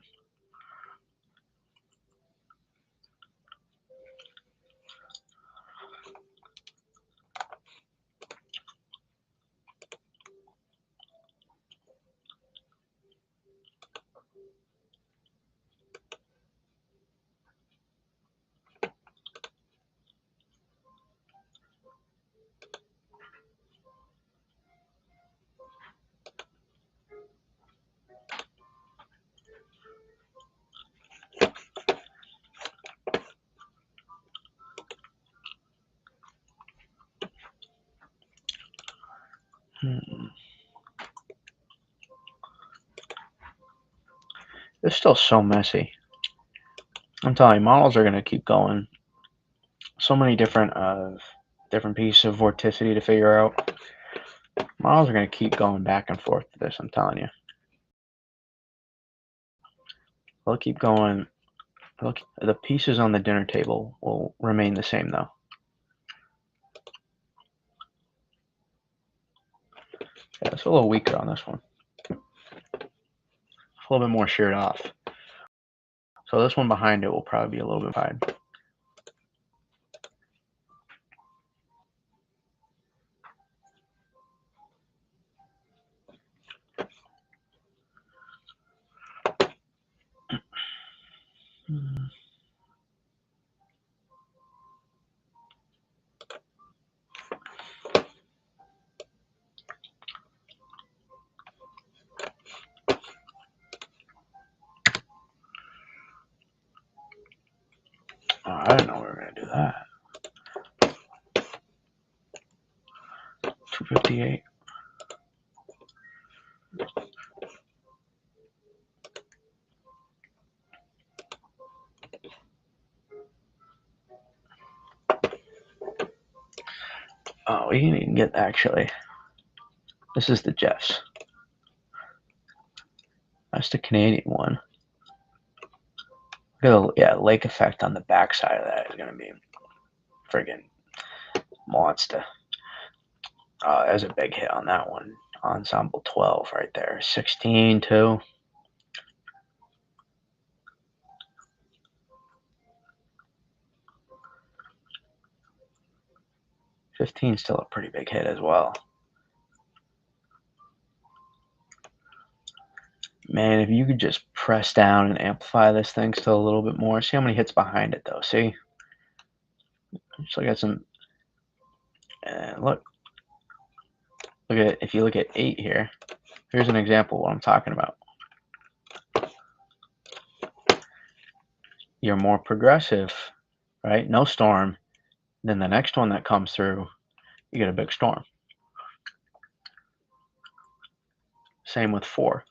Hmm. It's still so messy. I'm telling you, models are gonna keep going. So many different pieces of vorticity to figure out. Models are gonna keep going back and forth to this. I'm telling you, they'll keep going. The pieces on the dinner table will remain the same though. Yeah, it's a little weaker on this one. It's a little bit more sheared off. So this one behind it will probably be a little bit wide. Oh, I didn't know we were gonna do that. 258. Oh, we can even get actually. This is the GEFS. That's the Canadian one. Yeah, lake effect on the backside of that is gonna be friggin' monster. There's a big hit on that one. Ensemble 12 right there. 16 too. 15 still a pretty big hit as well. Man, if you could just press down and amplify this thing still a little bit more. See how many hits behind it though. See? So I got some. Look, look at if you look at 8 here. Here's an example of what I'm talking about. You're more progressive, right? No storm. Then the next one that comes through, you get a big storm. Same with 4.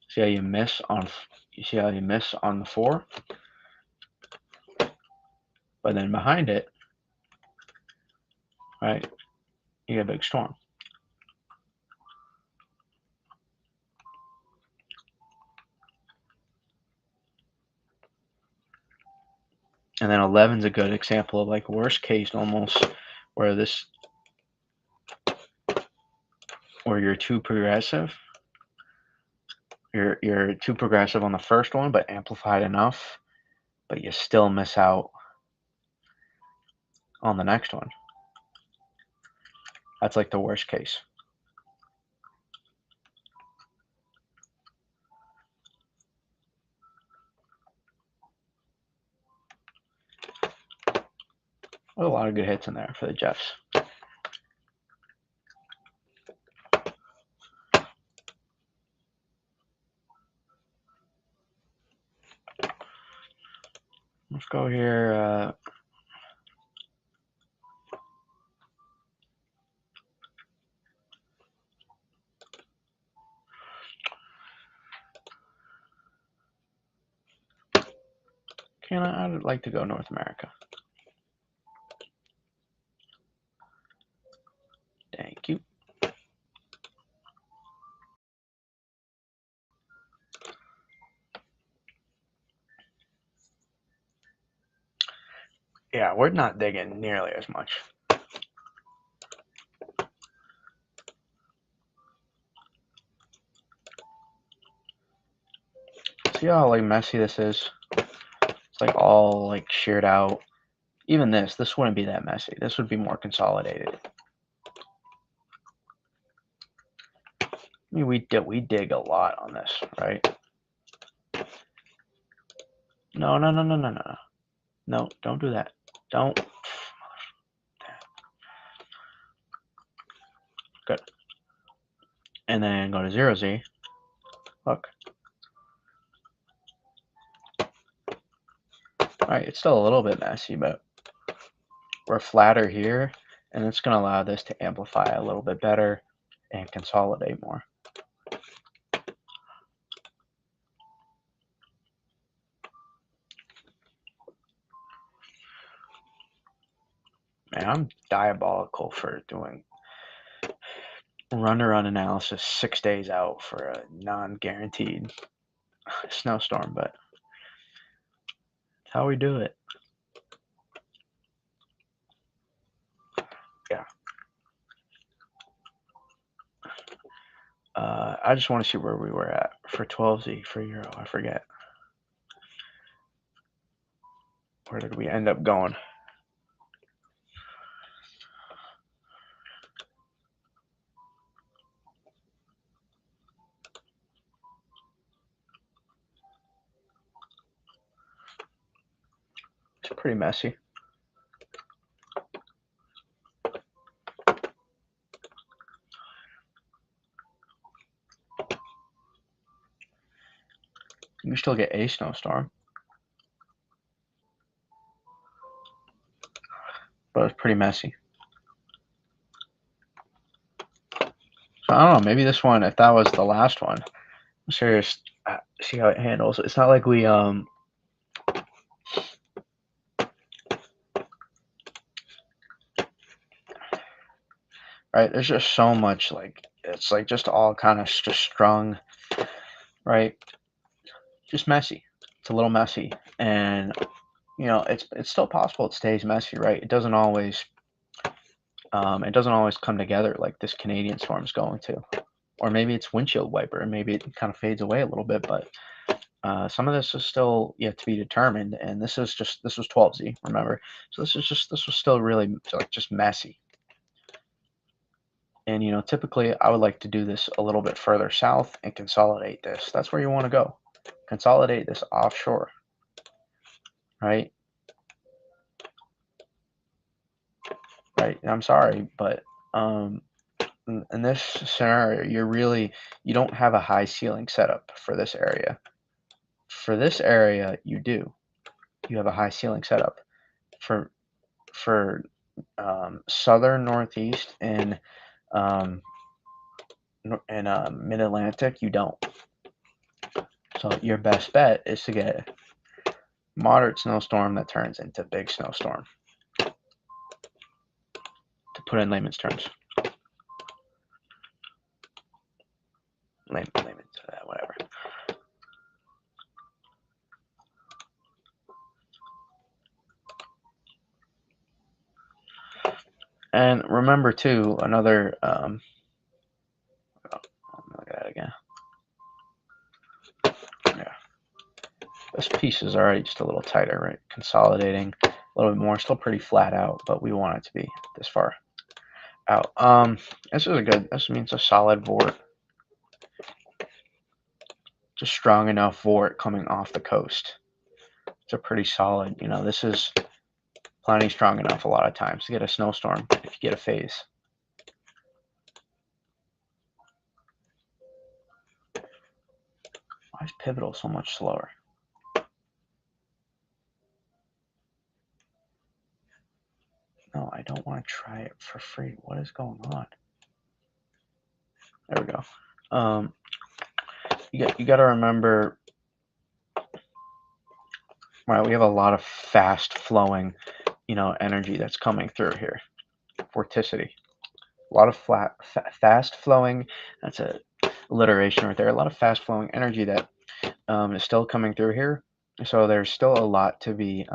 See how you miss on? You see how you miss on the 4, but then behind it, right? You get a big storm. And then 11's a good example of like worst case almost, where you're too progressive. You're too progressive on the first one, but amplified enough, but you still miss out on the next one. That's like the worst case. A lot of good hits in there for the GEFS. Let's go here. I'd like to go North America. Thank you. Yeah, we're not digging nearly as much. See how like messy this is? It's like all like sheared out. Even this wouldn't be that messy. This would be more consolidated. I mean, we dig a lot on this, right? No. No, don't do that. Don't. Good. And then go to 0Z. Look. Alright, it's still a little bit messy, but we're flatter here, and it's going to allow this to amplify a little bit better and consolidate more. Man, I'm diabolical for doing run-to-run analysis 6 days out for a non-guaranteed snowstorm, but it's how we do it. Yeah. I just want to see where we were at for 12Z for Euro. I forget. Where did we end up going? It's pretty messy. You still get a snowstorm, but it's pretty messy. So I don't know. Maybe this one, if that was the last one, I'm serious. See how it handles. It's not like we right. There's just so much like it's like just all kind of just strung, right? Just messy. It's a little messy, and you know it's still possible it stays messy, right? It doesn't always come together like this Canadian storm's going to, or maybe it's windshield wiper, and maybe it kind of fades away a little bit, but some of this is still yet to be determined, and this was 12Z, remember? So this was still really like just messy. And typically I would like to do this a little bit further south and consolidate this. That's where you want to go. Consolidate this offshore, right? Right. I'm sorry, but in this scenario, you don't have a high ceiling setup for this area. For this area, you do. You have a high ceiling setup. For southern northeast and um, mid Atlantic, you don't. So your best bet is to get moderate snowstorm that turns into big snowstorm. To put in layman's terms, whatever. And remember too, another look at that again. Yeah, this piece is already just a little tighter, right? Consolidating a little bit more, still pretty flat out, but we want it to be this far out. This is this means a solid vort, just strong enough vort coming off the coast. It's a pretty solid, this is plenty strong enough a lot of times to get a snowstorm if you get a phase. Why is pivotal so much slower? No, I don't want to try it for free. What is going on? There we go. You got to remember, right? We have a lot of fast flowing, energy that's coming through here. Vorticity. A lot of fast flowing. That's a alliteration right there. A lot of fast flowing energy that is still coming through here. So there's still a lot to be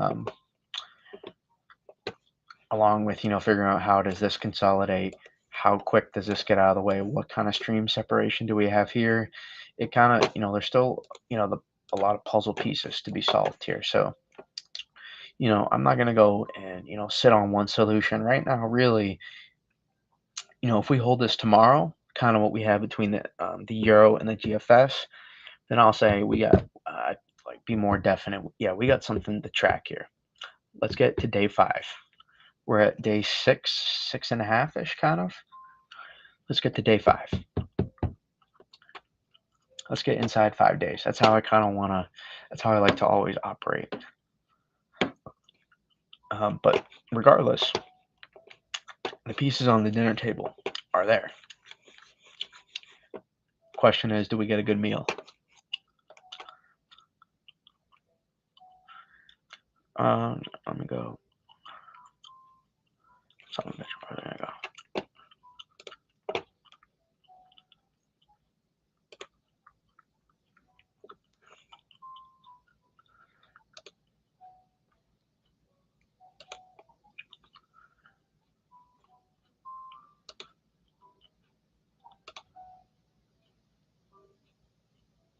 along with figuring out how does this consolidate, how quick does this get out of the way, what kind of stream separation do we have here. It kind of there's still a lot of puzzle pieces to be solved here. So I'm not going to go and sit on one solution right now. Really, if we hold this tomorrow, kind of what we have between the euro and the GFS, then I'll say we got like be more definite. Yeah, we got something to track here. Let's get to day 5. We're at day 6.5 ish, kind of. Let's get to day 5. Let's get inside 5 days. That's how I kind of want to. That's how I like to always operate. But regardless, the pieces on the dinner table are there. Question is, do we get a good meal? I'm gonna go. Something that you're probably gonna go.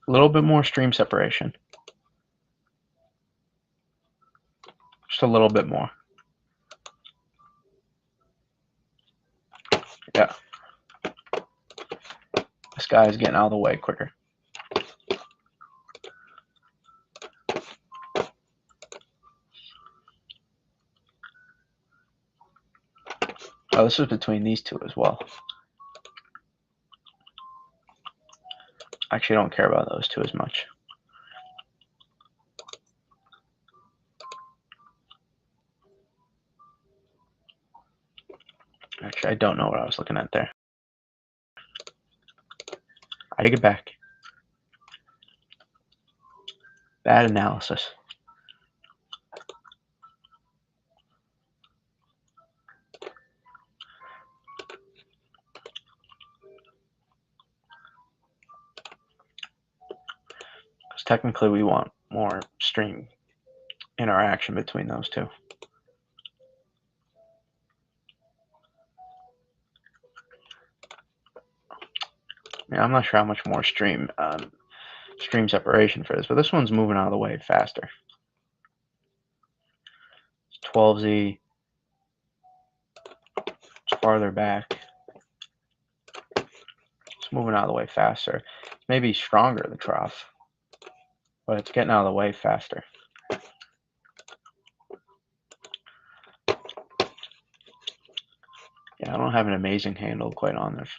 A little bit more stream separation. Just a little bit more. Yeah. This guy is getting out of the way quicker. Oh, this is between these two as well. Actually, I don't care about those two as much. Actually, I don't know what I was looking at there. I take it back. Bad analysis. Because technically we want more stream interaction between those two. Yeah, I'm not sure how much more stream separation for this, but this one's moving out of the way faster. 12Z. It's farther back. moving out of the way faster. It's maybe stronger, the trough, but it's getting out of the way faster. Yeah, I don't have an amazing handle quite on this.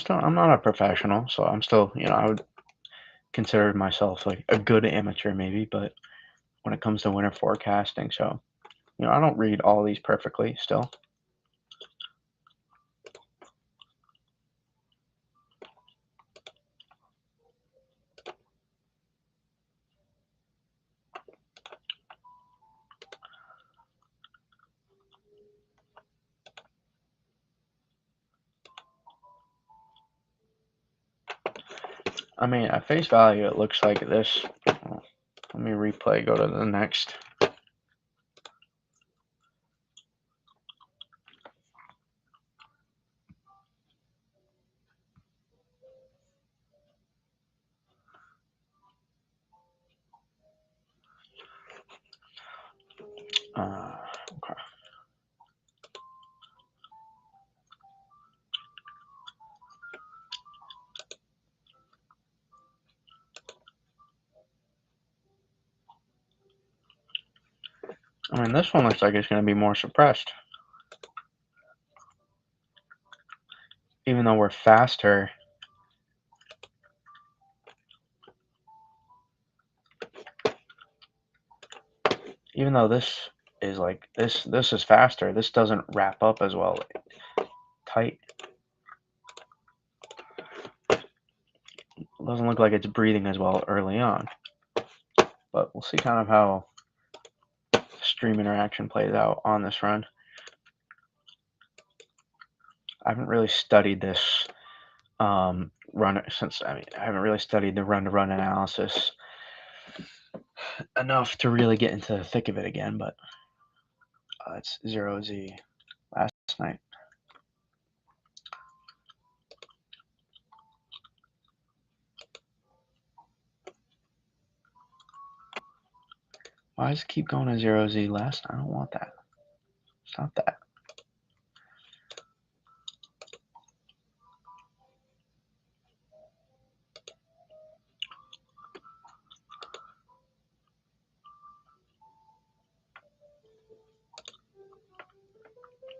I'm not a professional, so I'm still, I would consider myself like a good amateur maybe, but when it comes to winter forecasting, so, I don't read all these perfectly still. I mean, at face value, it looks like this. Let me replay, go to the next. Okay. I mean, this one looks like it's going to be more suppressed. Even though we're faster, even though this is like, this is faster, this doesn't wrap up as well tight. It doesn't look like it's breathing as well early on. But we'll see kind of how stream interaction plays out on this run. I haven't really studied this run since, I haven't really studied the run-to-run analysis enough to really get into the thick of it again, but it's 0Z last night. Why does it keep going to 0Z last? I don't want that. Stop that.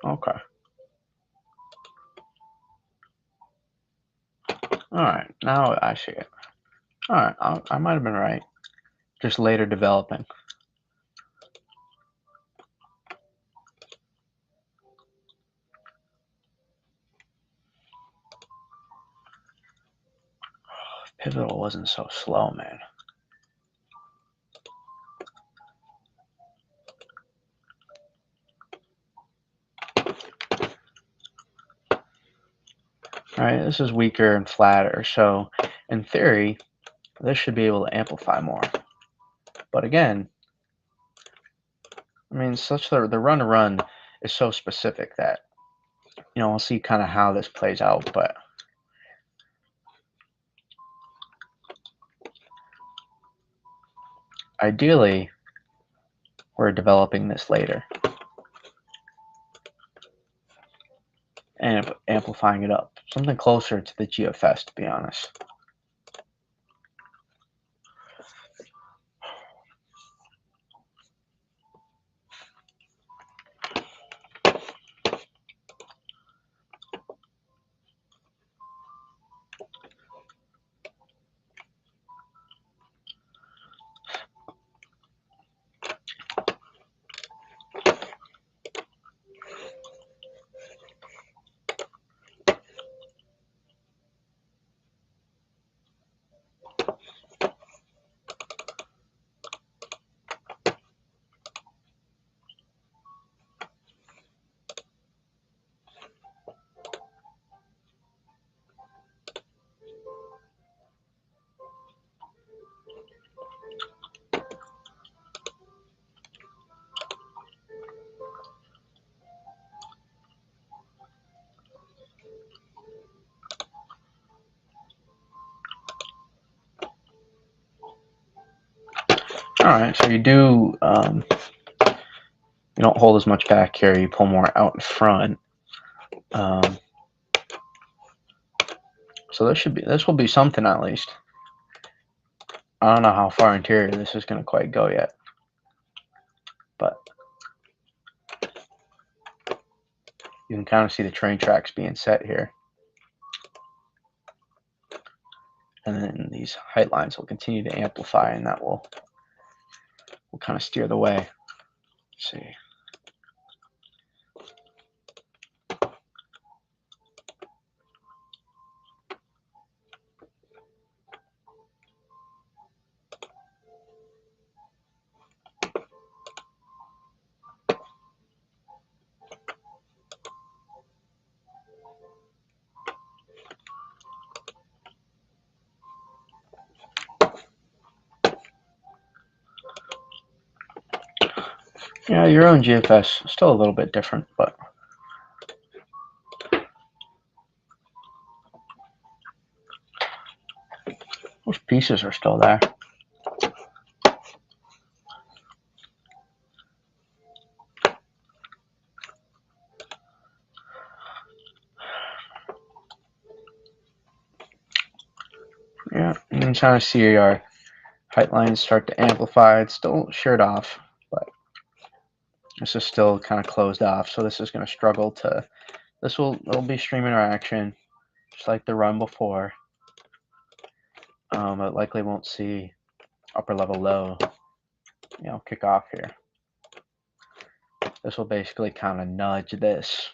Okay. Alright, now I see it. Alright, I might have been right. Just later developing. Pivotal wasn't so slow, man. Alright, this is weaker and flatter, so in theory, this should be able to amplify more. But again, I mean, the run-to-run is so specific that, we'll see kind of how this plays out, but ideally, we're developing this later and amplifying it up. Something closer to the GEFS, to be honest. All right, so you don't hold as much back here. You pull more out in front. Um, so this will be something at least. I don't know how far interior this is going to quite go yet, but you can kind of see the train tracks being set here. And then these height lines will continue to amplify, and that will kind of steer the way. Let's see. Yeah, your own GFS is still a little bit different, but those pieces are still there. Yeah, you can kind of see our height lines start to amplify. It's still sheared off, but this is still kind of closed off. So this is going to struggle to, it'll be stream interaction, just like the run before. It likely won't see upper level low, kick off here. This will basically kind of nudge this,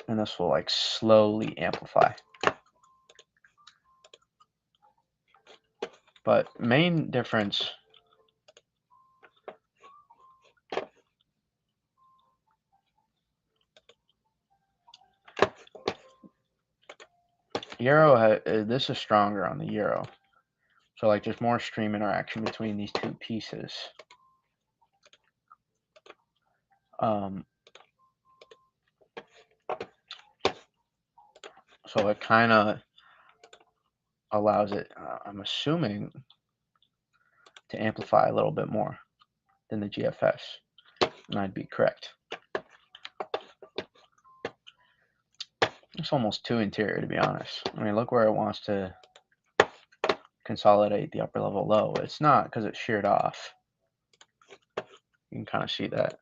and this will like slowly amplify. But main difference, Euro, this is stronger on the Euro. So like there's more stream interaction between these two pieces. So it kind of allows it, I'm assuming, to amplify a little bit more than the GFS, and I'd be correct. It's almost too interior, to be honest. I mean, look where it wants to consolidate the upper level low. It's not, because it's sheared off. You can kind of see that.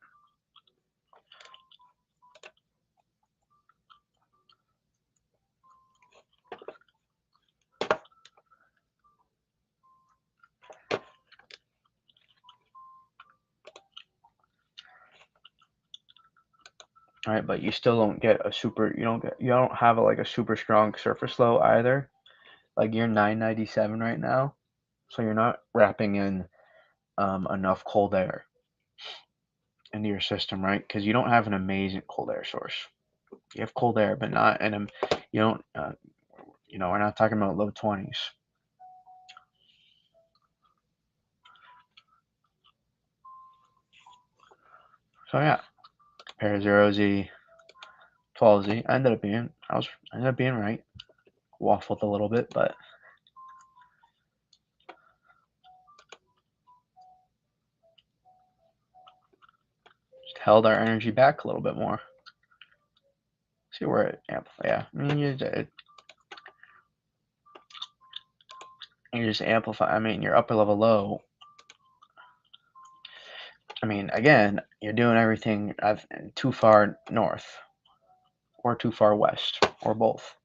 All right, but you still don't get a super, you don't have like a super strong surface low either. Like you're 997 right now, so you're not wrapping in enough cold air into your system, right? Because you don't have an amazing cold air source. You have cold air, but not, and you don't, we're not talking about low 20s. So yeah, compare 0Z, 12Z. I ended up being right. Waffled a little bit, but just held our energy back a little bit more. See where it amplifies. Yeah, I mean you just amplify. I mean your upper level low. I mean again, you're doing everything too far north or too far west or both.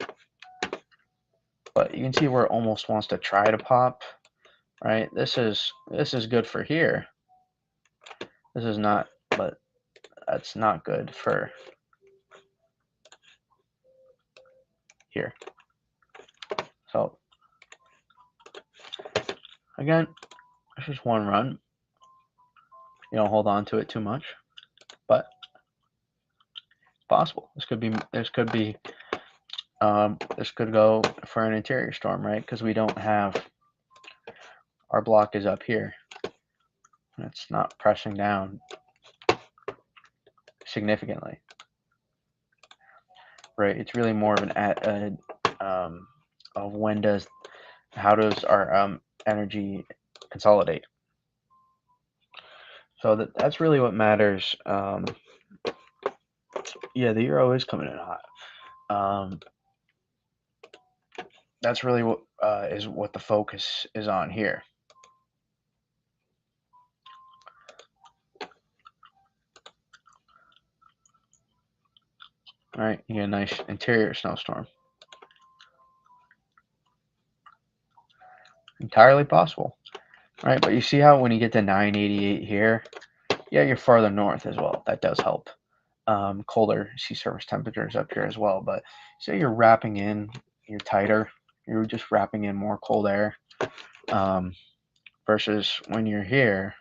But you can see where it almost wants to try to pop, right? This is good for here. This is not, but that's not good for here. So again, it's just one run. You don't hold on to it too much, but it's possible. This could go for an interior storm, right? Because we don't have, our block is up here. And it's not pressing down significantly, right? It's really more of an of how does our energy consolidate. So that's really what matters. Yeah, the euro is coming in hot. That's really what is what the focus is on here. All right, you get a nice interior snowstorm. Entirely possible. All right, but you see how when you get to 988 here, yeah, you're farther north as well. That does help. Colder sea surface temperatures up here as well. But say you're wrapping in, you're tighter. You're just wrapping in more cold air. Versus when you're here,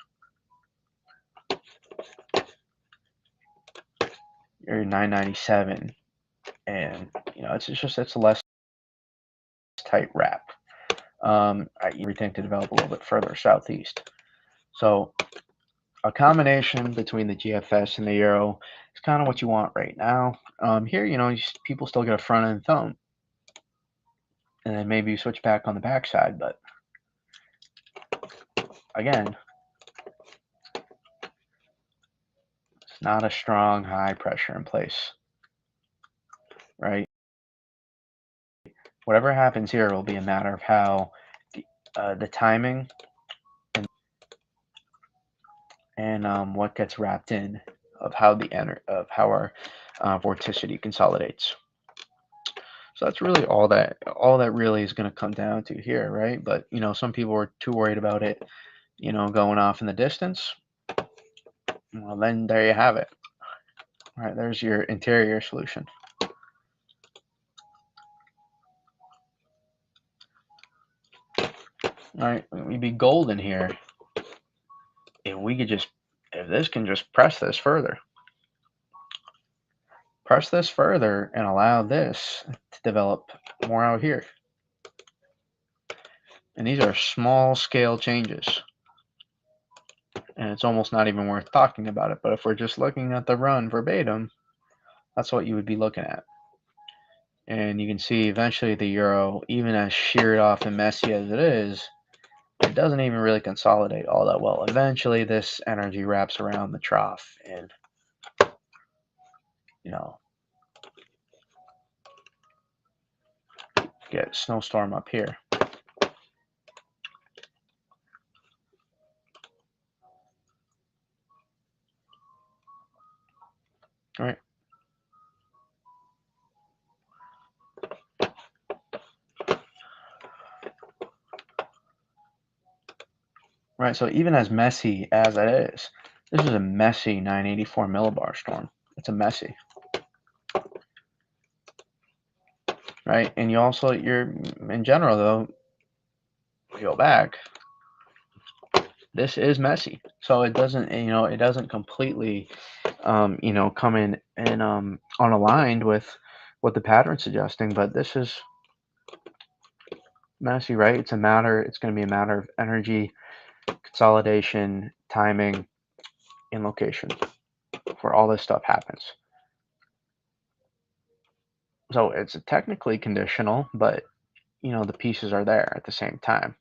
you're 997, and it's a less tight wrap. Everything to develop a little bit further southeast. So a combination between the GFS and the Euro is kind of what you want right now. Here, people still get a front end thumb, and then maybe you switch back on the backside. But again, it's not a strong high pressure in place, right? Whatever happens here will be a matter of how the timing and what gets wrapped in of how our vorticity consolidates. So that's really all that really is going to come down to here, right? But some people are too worried about it, going off in the distance. Well, then there you have it. All right, there's your interior solution. All right, we'd be golden here if this can just press this further and allow this to develop more out here. And these are small scale changes. And it's almost not even worth talking about it. But if we're just looking at the run verbatim, that's what you would be looking at. And you can see eventually the euro, even as sheared off and messy as it is, it doesn't even really consolidate all that well. Eventually this energy wraps around the trough and, get snowstorm up here. All right. Right, so even as messy as it is, this is a messy 984 millibar storm. It's a messy. Right, and you're in general though, go back, this is messy. So it doesn't completely, come in and unaligned with what the pattern's suggesting, but this is messy, right? It's going to be a matter of energy consolidation, timing, and location where all this stuff happens. So it's technically conditional, but the pieces are there at the same time,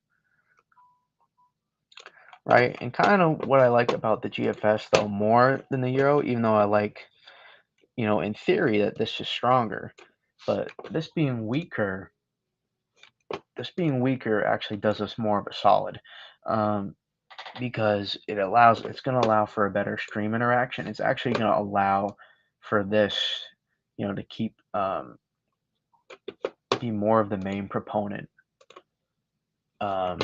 right? And kind of what I like about the GFS though more than the Euro, even though I like, in theory that this is stronger, but this being weaker actually does us more of a solid. Because it's going to allow for a better stream interaction. It's actually going to allow for this, to keep be more of the main proponent in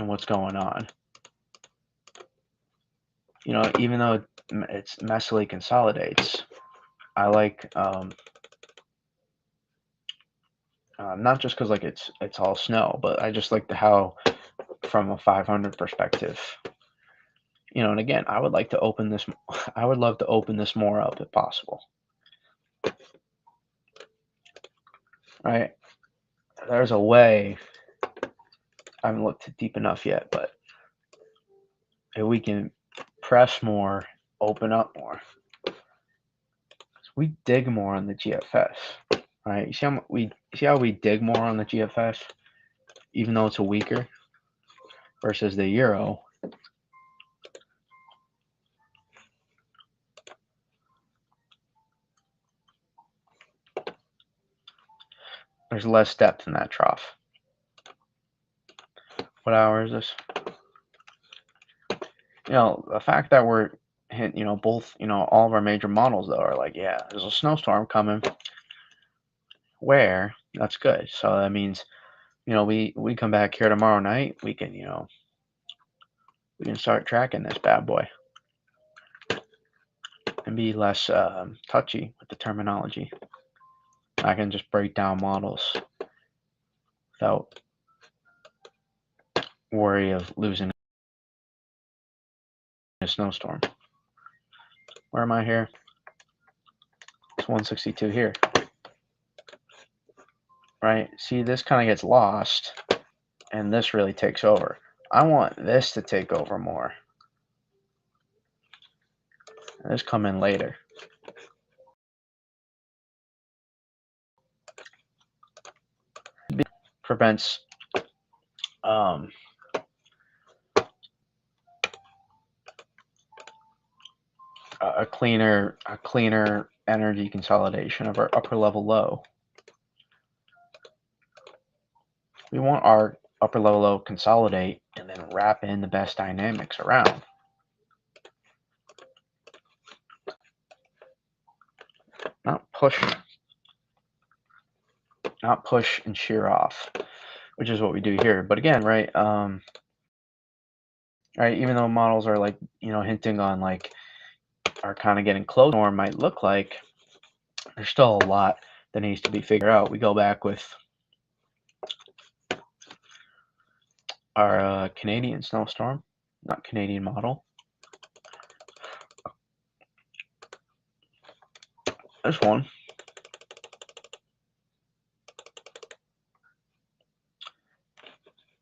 what's going on. Even though it's messily consolidates, I like not just because like it's all snow, but I just like how from a 500 perspective. And again, I would like to open this. I would love to open this more up if possible. Right? There's a way. I haven't looked deep enough yet, but if we can press more, open up more, we dig more on the GFS. Right? You see how we dig more on the GFS? even though it's a weaker versus the euro, there's less depth in that trough. What hour is this? The fact that we're hit, both, all of our major models though are like, yeah, there's a snowstorm coming. Where? That's good. So that means, we come back here tomorrow night, we can start tracking this bad boy and be less touchy with the terminology. I can just break down models without worry of losing a snowstorm. Where am I here? It's 162 here. Right? See, this kind of gets lost, and this really takes over. I want this to take over more. And this come in later. Prevents a cleaner energy consolidation of our upper level low. We want our upper level low consolidate and then wrap in the best dynamics around. Not push and shear off, which is what we do here. But again, right, right, even though models are like, hinting on like are kind of getting close or might look like, there's still a lot that needs to be figured out. We go back with our Canadian snowstorm, not Canadian model. This one.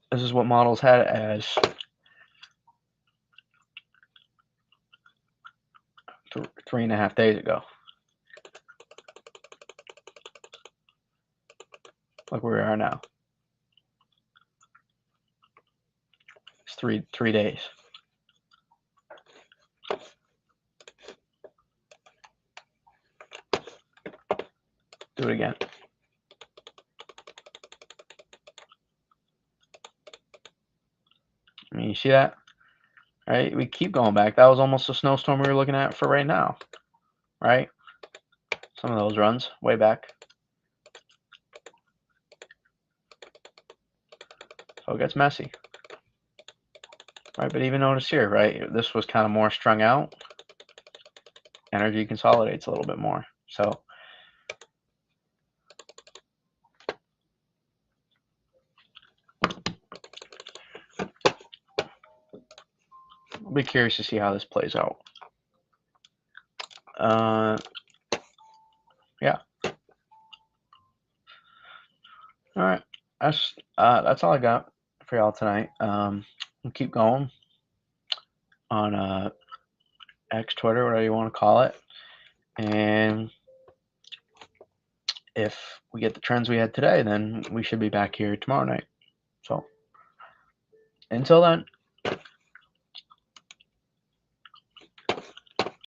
This is what models had it as 3.5 days ago. Look where we are now. It's three days. Do it again. I mean, you see that? Right? We keep going back. That was almost a snowstorm we were looking at for right now. Right? Some of those runs way back. So it gets messy. Right? But even notice here, right? This was kind of more strung out. Energy consolidates a little bit more. So I'll be curious to see how this plays out. Yeah. All right. That's all I got for y'all tonight. We'll keep going on X, Twitter, whatever you want to call it. And if we get the trends we had today, then we should be back here tomorrow night. So until then.